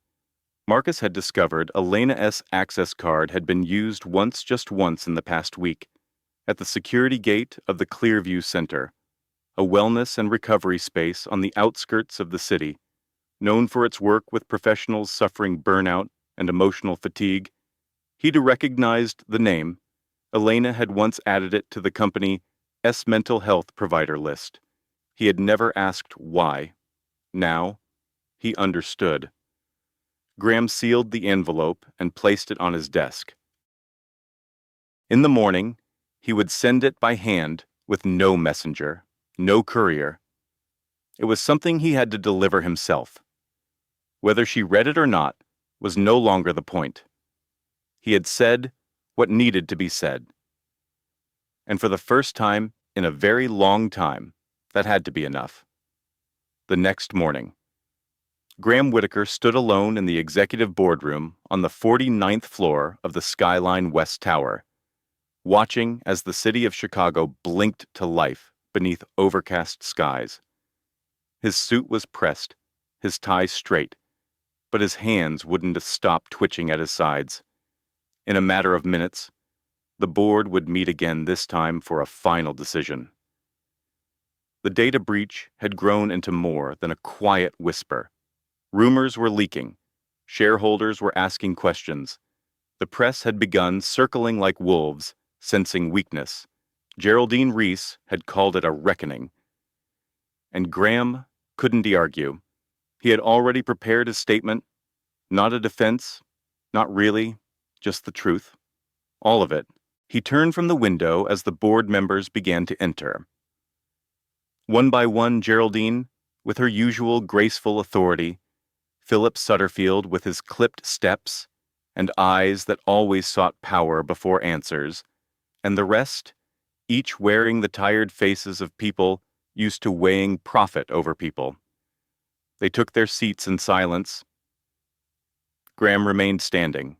Marcus had discovered Elena's access card had been used just once in the past week, at the security gate of the Clearview Center, a wellness and recovery space on the outskirts of the city, known for its work with professionals suffering burnout and emotional fatigue. He'd recognized the name. Elena had once added it to the company's mental health provider list. He had never asked why. Now, he understood. Graham sealed the envelope and placed it on his desk. In the morning, he would send it by hand with no messenger, no courier. It was something he had to deliver himself. Whether she read it or not was no longer the point. He had said what needed to be said. And for the first time in a very long time, that had to be enough. The next morning, Graham Whitaker stood alone in the executive boardroom on the 49th floor of the Skyline West Tower, watching as the city of Chicago blinked to life beneath overcast skies. His suit was pressed, his tie straight, but his hands wouldn't stop twitching at his sides. In a matter of minutes, the board would meet again, this time for a final decision. The data breach had grown into more than a quiet whisper. Rumors were leaking. Shareholders were asking questions. The press had begun circling like wolves, sensing weakness. Geraldine Reese had called it a reckoning. And Graham couldn't argue. He had already prepared his statement. Not a defense, not really, just the truth. All of it. He turned from the window as the board members began to enter. One by one, Geraldine, with her usual graceful authority, Philip Sutterfield with his clipped steps and eyes that always sought power before answers, and the rest, each wearing the tired faces of people used to weighing profit over people. They took their seats in silence. Graham remained standing.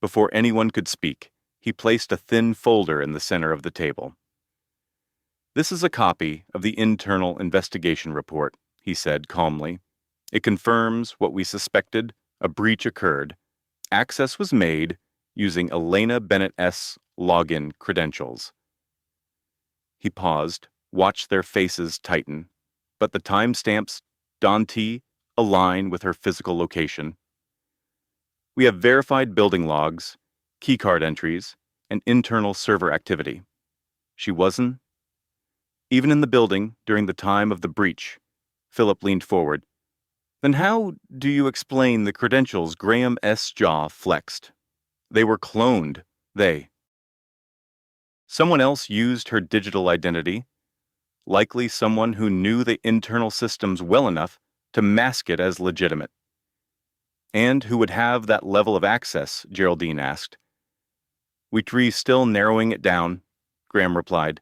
Before anyone could speak, he placed a thin folder in the center of the table. "This is a copy of the internal investigation report," he said calmly. "It confirms what we suspected: a breach occurred. Access was made using Elena Bennett's login credentials." He paused, watched their faces tighten, but the timestamps, Dante, align with her physical location. "We have verified building logs, keycard entries, and internal server activity. She wasn't even in the building during the time of the breach." Philip leaned forward. "Then how do you explain the credentials?" Graham's jaw flexed. "They were cloned. Someone else used her digital identity, likely someone who knew the internal systems well enough to mask it as legitimate." "And who would have that level of access?" Geraldine asked. "We're still narrowing it down," Graham replied.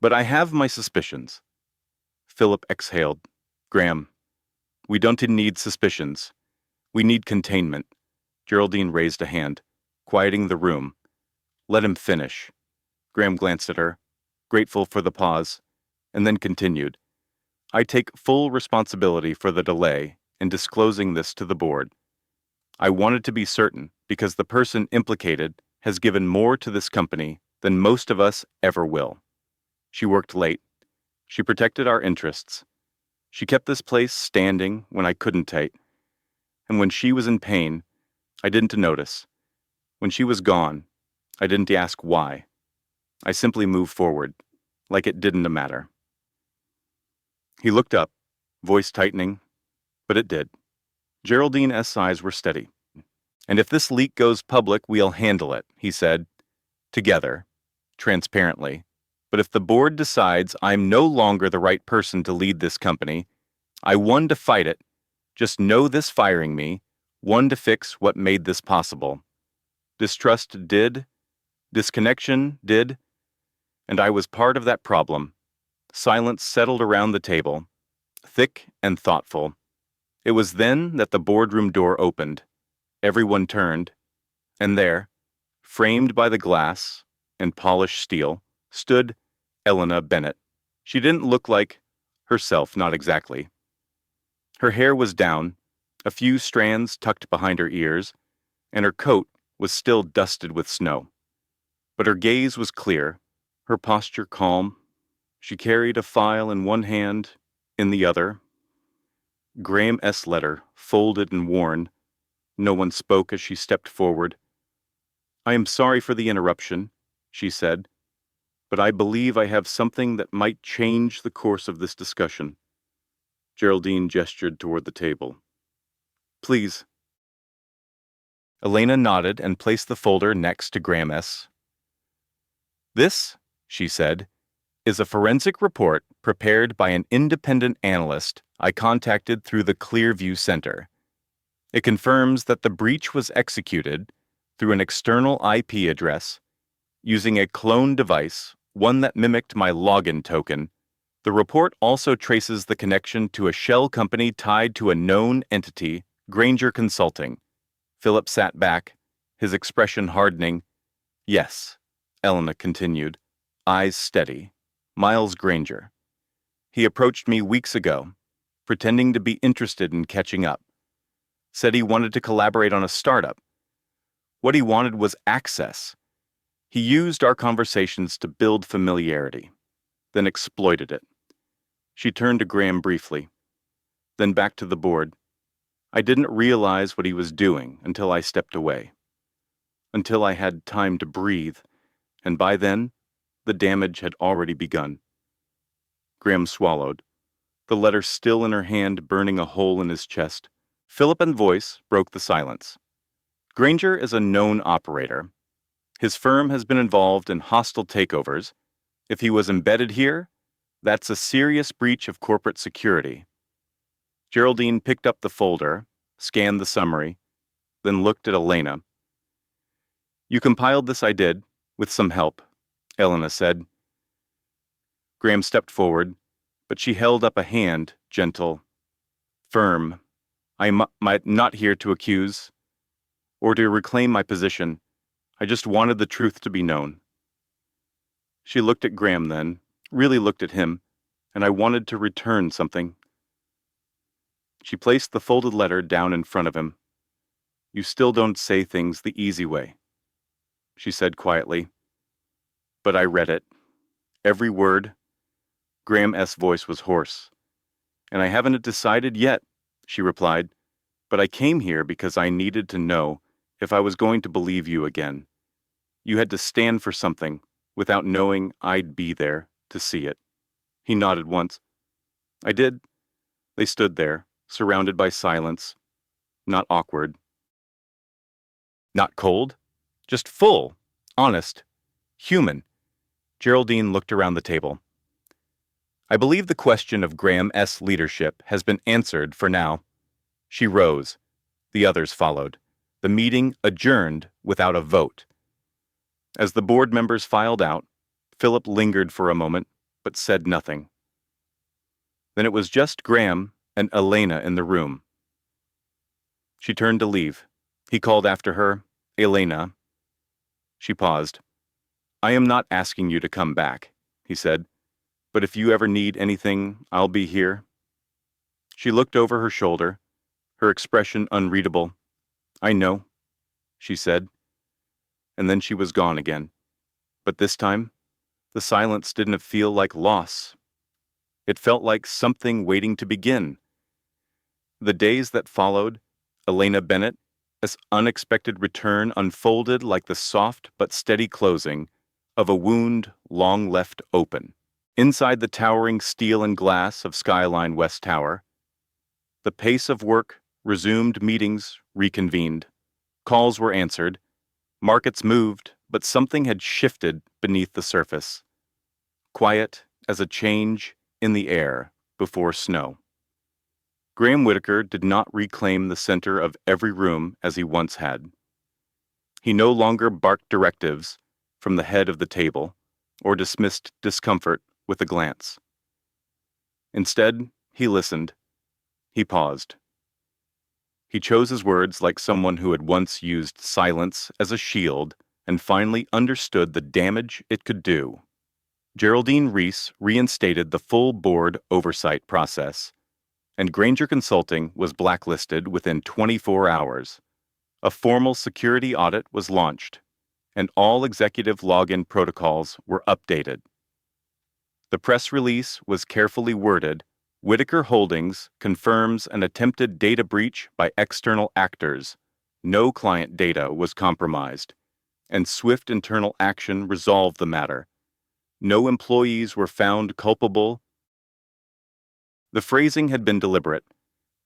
But I have my suspicions. Philip exhaled. Graham, we don't need suspicions. We need containment. Geraldine raised a hand, quieting the room. Let him finish. Graham glanced at her, grateful for the pause, and then continued. I take full responsibility for the delay in disclosing this to the board. I wanted to be certain because the person implicated has given more to this company than most of us ever will. She worked late. She protected our interests. She kept this place standing when I couldn't take. And when she was in pain, I didn't notice. When she was gone, I didn't ask why. I simply moved forward, like it didn't matter. He looked up, voice tightening, but it did. Geraldine's eyes were steady. And if this leak goes public, we'll handle it, he said. Together, transparently. But if the board decides I'm no longer the right person to lead this company, I won to fight it. Just know this firing me, won to fix what made this possible. Distrust did, disconnection did, and I was part of that problem. Silence settled around the table, thick and thoughtful. It was then that the boardroom door opened. Everyone turned, and there, framed by the glass and polished steel, stood Elena Bennett. She didn't look like herself, not exactly. Her hair was down, a few strands tucked behind her ears, and her coat was still dusted with snow. But her gaze was clear, her posture calm. She carried a file in one hand, in the other. Graham's letter, folded and worn. No one spoke as she stepped forward. I am sorry for the interruption, she said, but I believe I have something that might change the course of this discussion. Geraldine gestured toward the table. Please. Elena nodded and placed the folder next to Graham's. This, she said, is a forensic report prepared by an independent analyst I contacted through the Clearview Center. It confirms that the breach was executed through an external IP address using a clone device, one that mimicked my login token. The report also traces the connection to a shell company tied to a known entity, Granger Consulting. Philip sat back, his expression hardening. Yes, Elena continued, eyes steady. Miles Granger. He approached me weeks ago, pretending to be interested in catching up. Said he wanted to collaborate on a startup. What he wanted was access. He used our conversations to build familiarity, then exploited it. She turned to Graham briefly, then back to the board. I didn't realize what he was doing until I stepped away, until I had time to breathe, and by then, the damage had already begun. Graham swallowed, the letter still in her hand burning a hole in his chest. Philip's voice broke the silence. Granger is a known operator. His firm has been involved in hostile takeovers. If he was embedded here, that's a serious breach of corporate security. Geraldine picked up the folder, scanned the summary, then looked at Elena. You compiled this, I did, with some help, Elena said. Graham stepped forward, but she held up a hand, gentle, firm. I'm not here to accuse or to reclaim my position. I just wanted the truth to be known. She looked at Graham then, really looked at him, and I wanted to return something. She placed the folded letter down in front of him. You still don't say things the easy way, she said quietly. But I read it. Every word. Graham's voice was hoarse. And I haven't decided yet, she replied. But I came here because I needed to know if I was going to believe you again. You had to stand for something without knowing I'd be there to see it. He nodded once. I did. They stood there, surrounded by silence. Not awkward. Not cold. Just full. Honest. Human. Geraldine looked around the table. I believe the question of Graham's leadership has been answered for now. She rose. The others followed. The meeting adjourned without a vote. As the board members filed out, Philip lingered for a moment, but said nothing. Then it was just Graham and Elena in the room. She turned to leave. He called after her, "Elena." She paused. "I am not asking you to come back," he said, "but if you ever need anything, I'll be here." She looked over her shoulder, her expression unreadable. "I know," she said, and then she was gone again. But this time, the silence didn't feel like loss. It felt like something waiting to begin. The days that followed, Elena Bennett's unexpected return unfolded like the soft but steady closing of a wound long left open. Inside the towering steel and glass of Skyline West Tower, the pace of work resumed, meetings reconvened, calls were answered, markets moved, but something had shifted beneath the surface, quiet as a change in the air before snow. Graham Whitaker did not reclaim the center of every room as he once had. He no longer barked directives from the head of the table or dismissed discomfort with a glance. Instead, he listened. He paused. He chose his words like someone who had once used silence as a shield and finally understood the damage it could do. Geraldine Reese reinstated the full board oversight process, and Granger Consulting was blacklisted within 24 hours. A formal security audit was launched, and all executive login protocols were updated. The press release was carefully worded. Whitaker Holdings confirms an attempted data breach by external actors. No client data was compromised, and swift internal action resolved the matter. No employees were found culpable. The phrasing had been deliberate.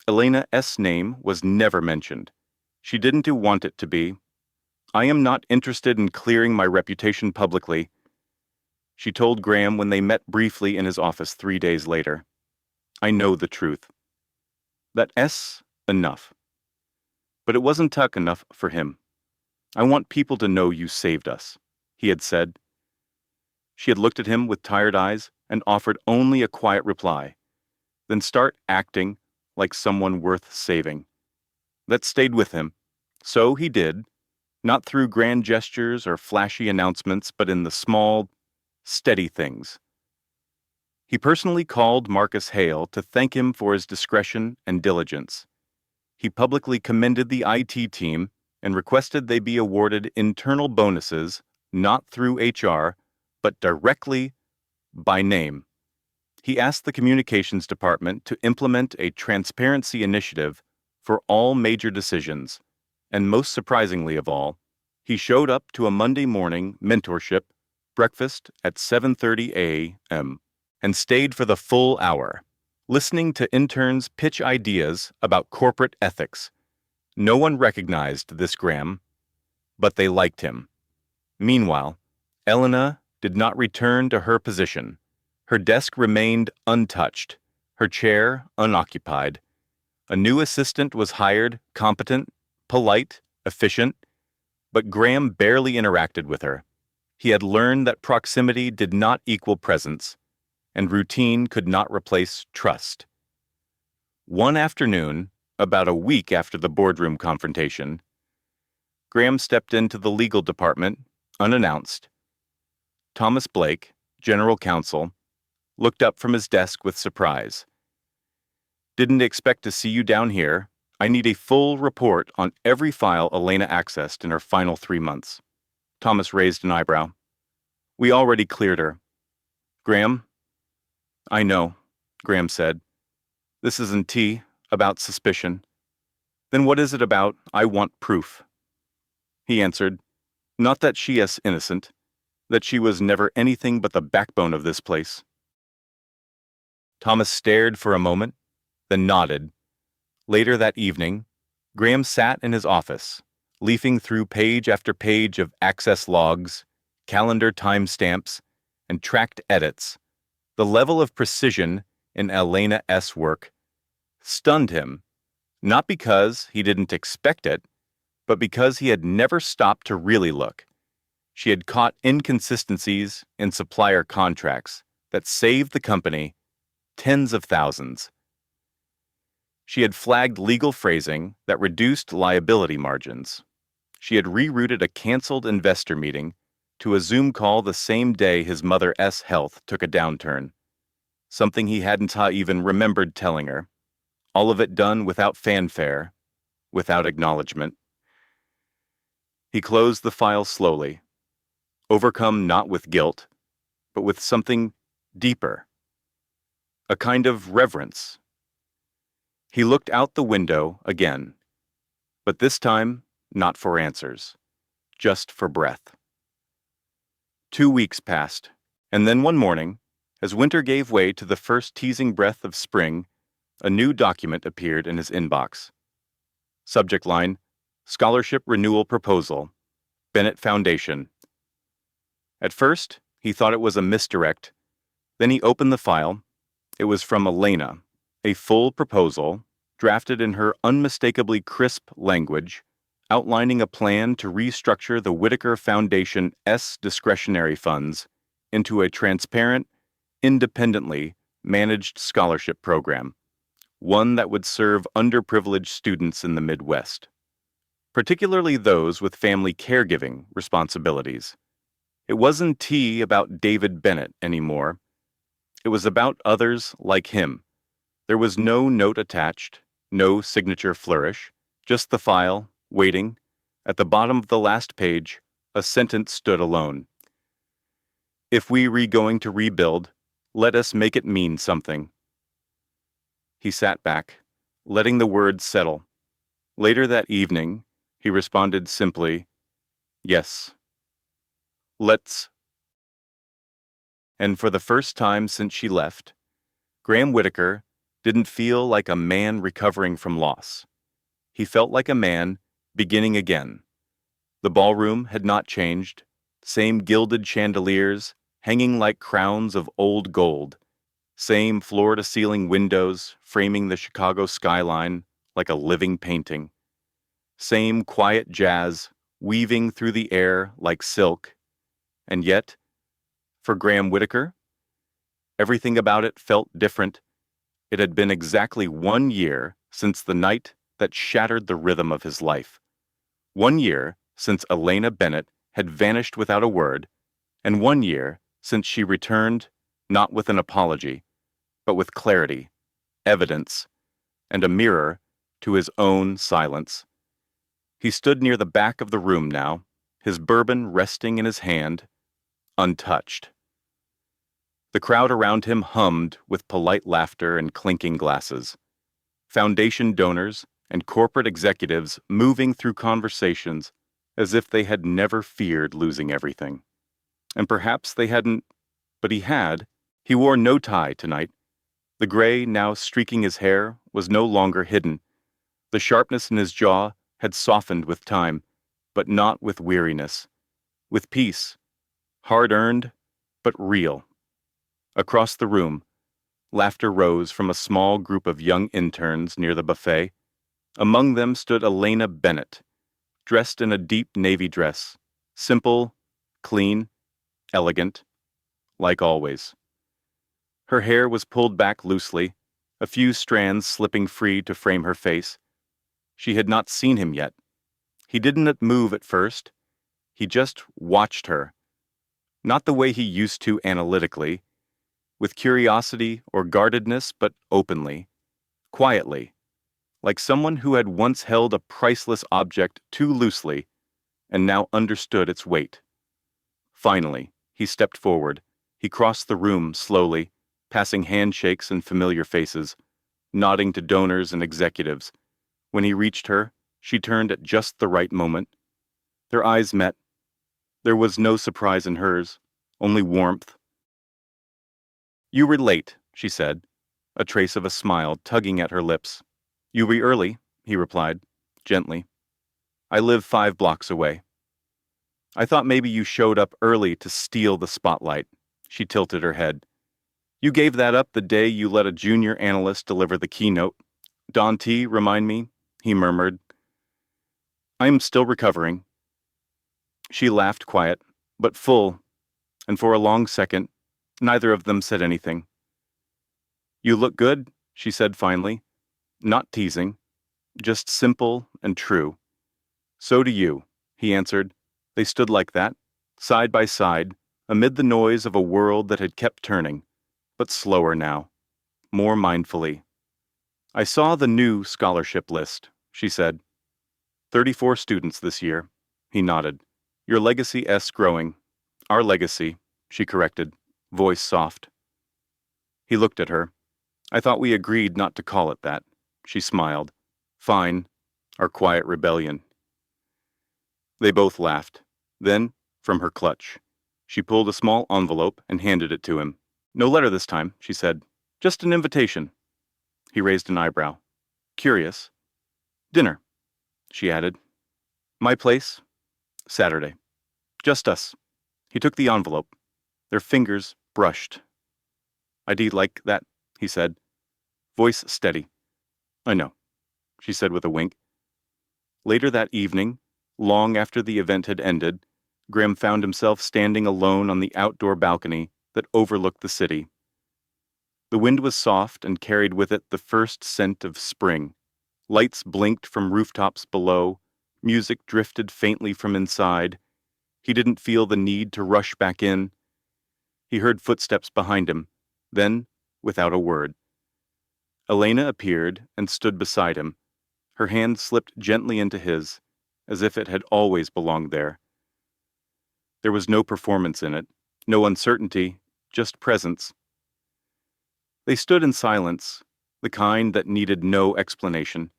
Elena's name was never mentioned. She didn't want it to be. "I am not interested in clearing my reputation publicly," she told Graham when they met briefly in his office 3 days later. "I know the truth." That's enough. But it wasn't tuck enough for him. "I want people to know you saved us," he had said. She had looked at him with tired eyes and offered only a quiet reply. "Then start acting like someone worth saving." That stayed with him. So he did, not through grand gestures or flashy announcements, but in the small, steady things. He personally called Marcus Hale to thank him for his discretion and diligence. He publicly commended the IT team and requested they be awarded internal bonuses, not through HR, but directly by name. He asked the communications department to implement a transparency initiative for all major decisions, and most surprisingly of all, he showed up to a Monday morning mentorship breakfast at 7:30 a.m. and stayed for the full hour, listening to interns pitch ideas about corporate ethics. No one recognized this Graham, but they liked him. Meanwhile, Elena did not return to her position. Her desk remained untouched, her chair unoccupied. A new assistant was hired, competent, polite, efficient, but Graham barely interacted with her. He had learned that proximity did not equal presence, and routine could not replace trust. One afternoon, about a week after the boardroom confrontation, Graham stepped into the legal department, unannounced. Thomas Blake, general counsel, looked up from his desk with surprise. "Didn't expect to see you down here. I need a full report on every file Elena accessed in her final 3 months." Thomas raised an eyebrow. "We already cleared her." "Graham?" "I know," Graham said. "This isn't about suspicion." "Then what is it about? I want proof." He answered, "Not that she is innocent, that she was never anything but the backbone of this place." Thomas stared for a moment, then nodded. Later that evening, Graham sat in his office, leafing through page after page of access logs, calendar timestamps, and tracked edits. The level of precision in Elena's work stunned him, not because he didn't expect it, but because he had never stopped to really look. She had caught inconsistencies in supplier contracts, that saved the company tens of thousands. She had flagged legal phrasing that reduced liability margins. She had rerouted a canceled investor meeting to a Zoom call the same day his mother's health took a downturn, something he hadn't even remembered telling her. All of it done without fanfare, without acknowledgement. He closed the file slowly, overcome not with guilt, but with something deeper, a kind of reverence. He looked out the window again, but this time not for answers, just for breath. 2 weeks passed, and then one morning, as winter gave way to the first teasing breath of spring, a new document appeared in his inbox. Subject line, Scholarship Renewal Proposal, Bennett Foundation. At first, he thought it was a misdirect. Then he opened the file. It was from Elena, a full proposal, drafted in her unmistakably crisp language, outlining a plan to restructure the Whitaker Foundation's discretionary funds into a transparent, independently managed scholarship program, one that would serve underprivileged students in the Midwest, particularly those with family caregiving responsibilities. It wasn't about David Bennett anymore. It was about others like him. There was no note attached, no signature flourish, just the file, waiting. At the bottom of the last page, a sentence stood alone. If we going to rebuild, let us make it mean something. He sat back, letting the words settle. Later that evening, he responded simply, yes. Let's. And for the first time since she left, Graham Whitaker didn't feel like a man recovering from loss. He felt like a man beginning again. The ballroom had not changed, same gilded chandeliers hanging like crowns of old gold, same floor-to-ceiling windows framing the Chicago skyline like a living painting, same quiet jazz weaving through the air like silk. And yet, for Graham Whitaker, everything about it felt different. It had been exactly 1 year since the night that shattered the rhythm of his life. 1 year since Elena Bennett had vanished without a word, and 1 year since she returned, not with an apology, but with clarity, evidence, and a mirror to his own silence. He stood near the back of the room now, his bourbon resting in his hand, untouched. The crowd around him hummed with polite laughter and clinking glasses. Foundation donors and corporate executives moving through conversations as if they had never feared losing everything. And perhaps they hadn't, but he had. He wore no tie tonight. The gray now streaking his hair was no longer hidden. The sharpness in his jaw had softened with time, but not with weariness. With peace, hard-earned, but real. Across the room, laughter rose from a small group of young interns near the buffet. Among them stood Elena Bennett, dressed in a deep navy dress, simple, clean, elegant, like always. Her hair was pulled back loosely, a few strands slipping free to frame her face. She had not seen him yet. He didn't move at first. He just watched her. Not the way he used to analytically, with curiosity or guardedness, but openly, quietly, like someone who had once held a priceless object too loosely and now understood its weight. Finally, he stepped forward. He crossed the room slowly, passing handshakes and familiar faces, nodding to donors and executives. When he reached her, she turned at just the right moment. Their eyes met. There was no surprise in hers, only warmth. "You were late," she said, a trace of a smile tugging at her lips. "You were early," he replied, gently. "I live 5 blocks away." "I thought maybe you showed up early to steal the spotlight." She tilted her head. "You gave that up the day you let a junior analyst deliver the keynote. Don T, remind me," he murmured. "I am still recovering." She laughed quiet, but full, and for a long second, Neither of them said anything. "You look good," she said finally, not teasing, just simple and true. "So do you," he answered. They stood like that, side by side, amid the noise of a world that had kept turning, but slower now, more mindfully. "I saw the new scholarship list," she said. 34 students this year." He nodded. "Your legacy-'s growing." "Our legacy," she corrected, voice soft. He looked at her. "I thought we agreed not to call it that." She smiled. "Fine. Our quiet rebellion." They both laughed. Then, from her clutch, she pulled a small envelope and handed it to him. "No letter this time," she said. "Just an invitation." He raised an eyebrow. "Curious." "Dinner," she added. "My place. Saturday. Just us." He took the envelope. Their fingers brushed. "I'd like that," he said, voice steady. "I know," she said with a wink. Later that evening, long after the event had ended, Graham found himself standing alone on the outdoor balcony that overlooked the city. The wind was soft and carried with it the first scent of spring. Lights blinked from rooftops below, music drifted faintly from inside. He didn't feel the need to rush back in. He heard footsteps behind him, then, without a word, Elena appeared and stood beside him. Her hand slipped gently into his, as if it had always belonged there. There was no performance in it, no uncertainty, just presence. They stood in silence, the kind that needed no explanation.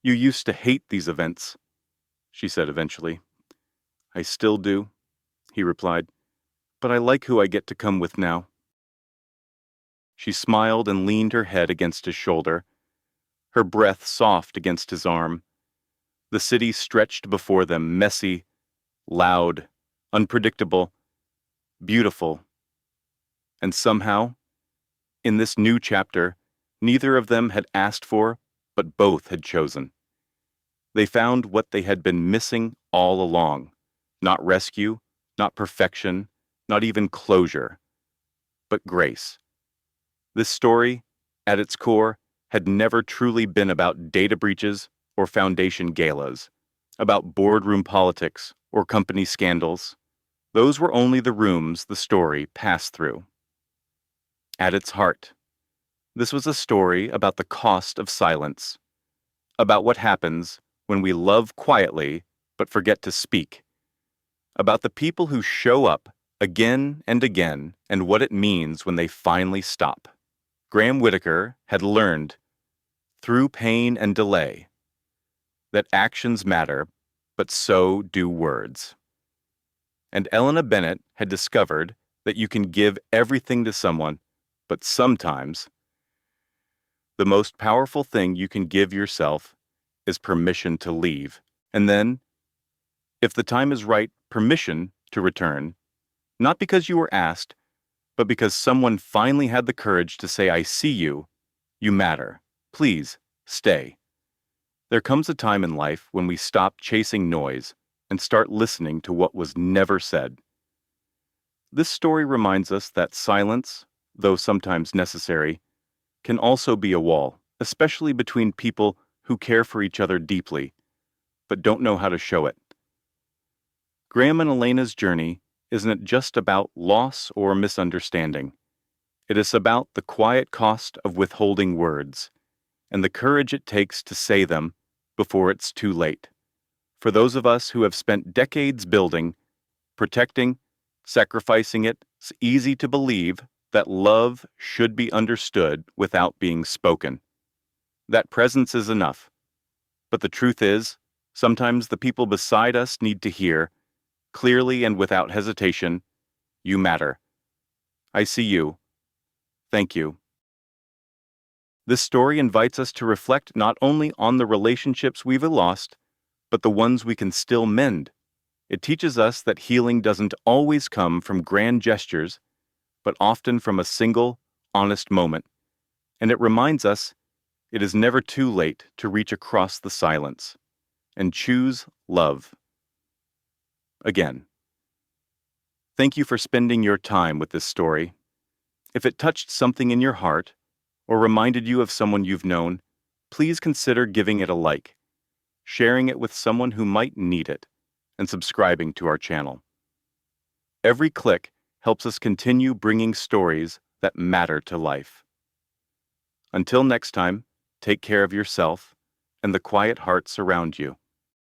"You used to hate these events," she said eventually. "I still do," he replied, "but I like who I get to come with now." She smiled and leaned her head against his shoulder, her breath soft against his arm. The city stretched before them, messy, loud, unpredictable, beautiful. And somehow, in this new chapter, neither of them had asked for, but both had chosen. They found what they had been missing all along. Not rescue, not perfection, not even closure, but grace. This story, at its core, had never truly been about data breaches or foundation galas, about boardroom politics or company scandals. Those were only the rooms the story passed through. At its heart, this was a story about the cost of silence, about what happens when we love quietly but forget to speak, about the people who show up again and again and what it means when they finally stop. Graham Whitaker had learned, through pain and delay, that actions matter, but so do words. And Elena Bennett had discovered that you can give everything to someone, but sometimes the most powerful thing you can give yourself is permission to leave. And then, if the time is right, permission to return, not because you were asked, but because someone finally had the courage to say, "I see you, you matter, please, stay." There comes a time in life when we stop chasing noise and start listening to what was never said. This story reminds us that silence, though sometimes necessary, can also be a wall, especially between people who care for each other deeply, but don't know how to show it. Graham and Elena's journey isn't just about loss or misunderstanding. It is about the quiet cost of withholding words and the courage it takes to say them before it's too late. For those of us who have spent decades building, protecting, sacrificing it, it's easy to believe that love should be understood without being spoken. That presence is enough. But the truth is, sometimes the people beside us need to hear, clearly and without hesitation, "You matter. I see you. Thank you." This story invites us to reflect not only on the relationships we've lost, but the ones we can still mend. It teaches us that healing doesn't always come from grand gestures, but often from a single, honest moment. And it reminds us it is never too late to reach across the silence and choose love. Again, thank you for spending your time with this story. If it touched something in your heart or reminded you of someone you've known, please consider giving it a like, sharing it with someone who might need it, and subscribing to our channel. Every click helps us continue bringing stories that matter to life. Until next time, take care of yourself and the quiet hearts around you.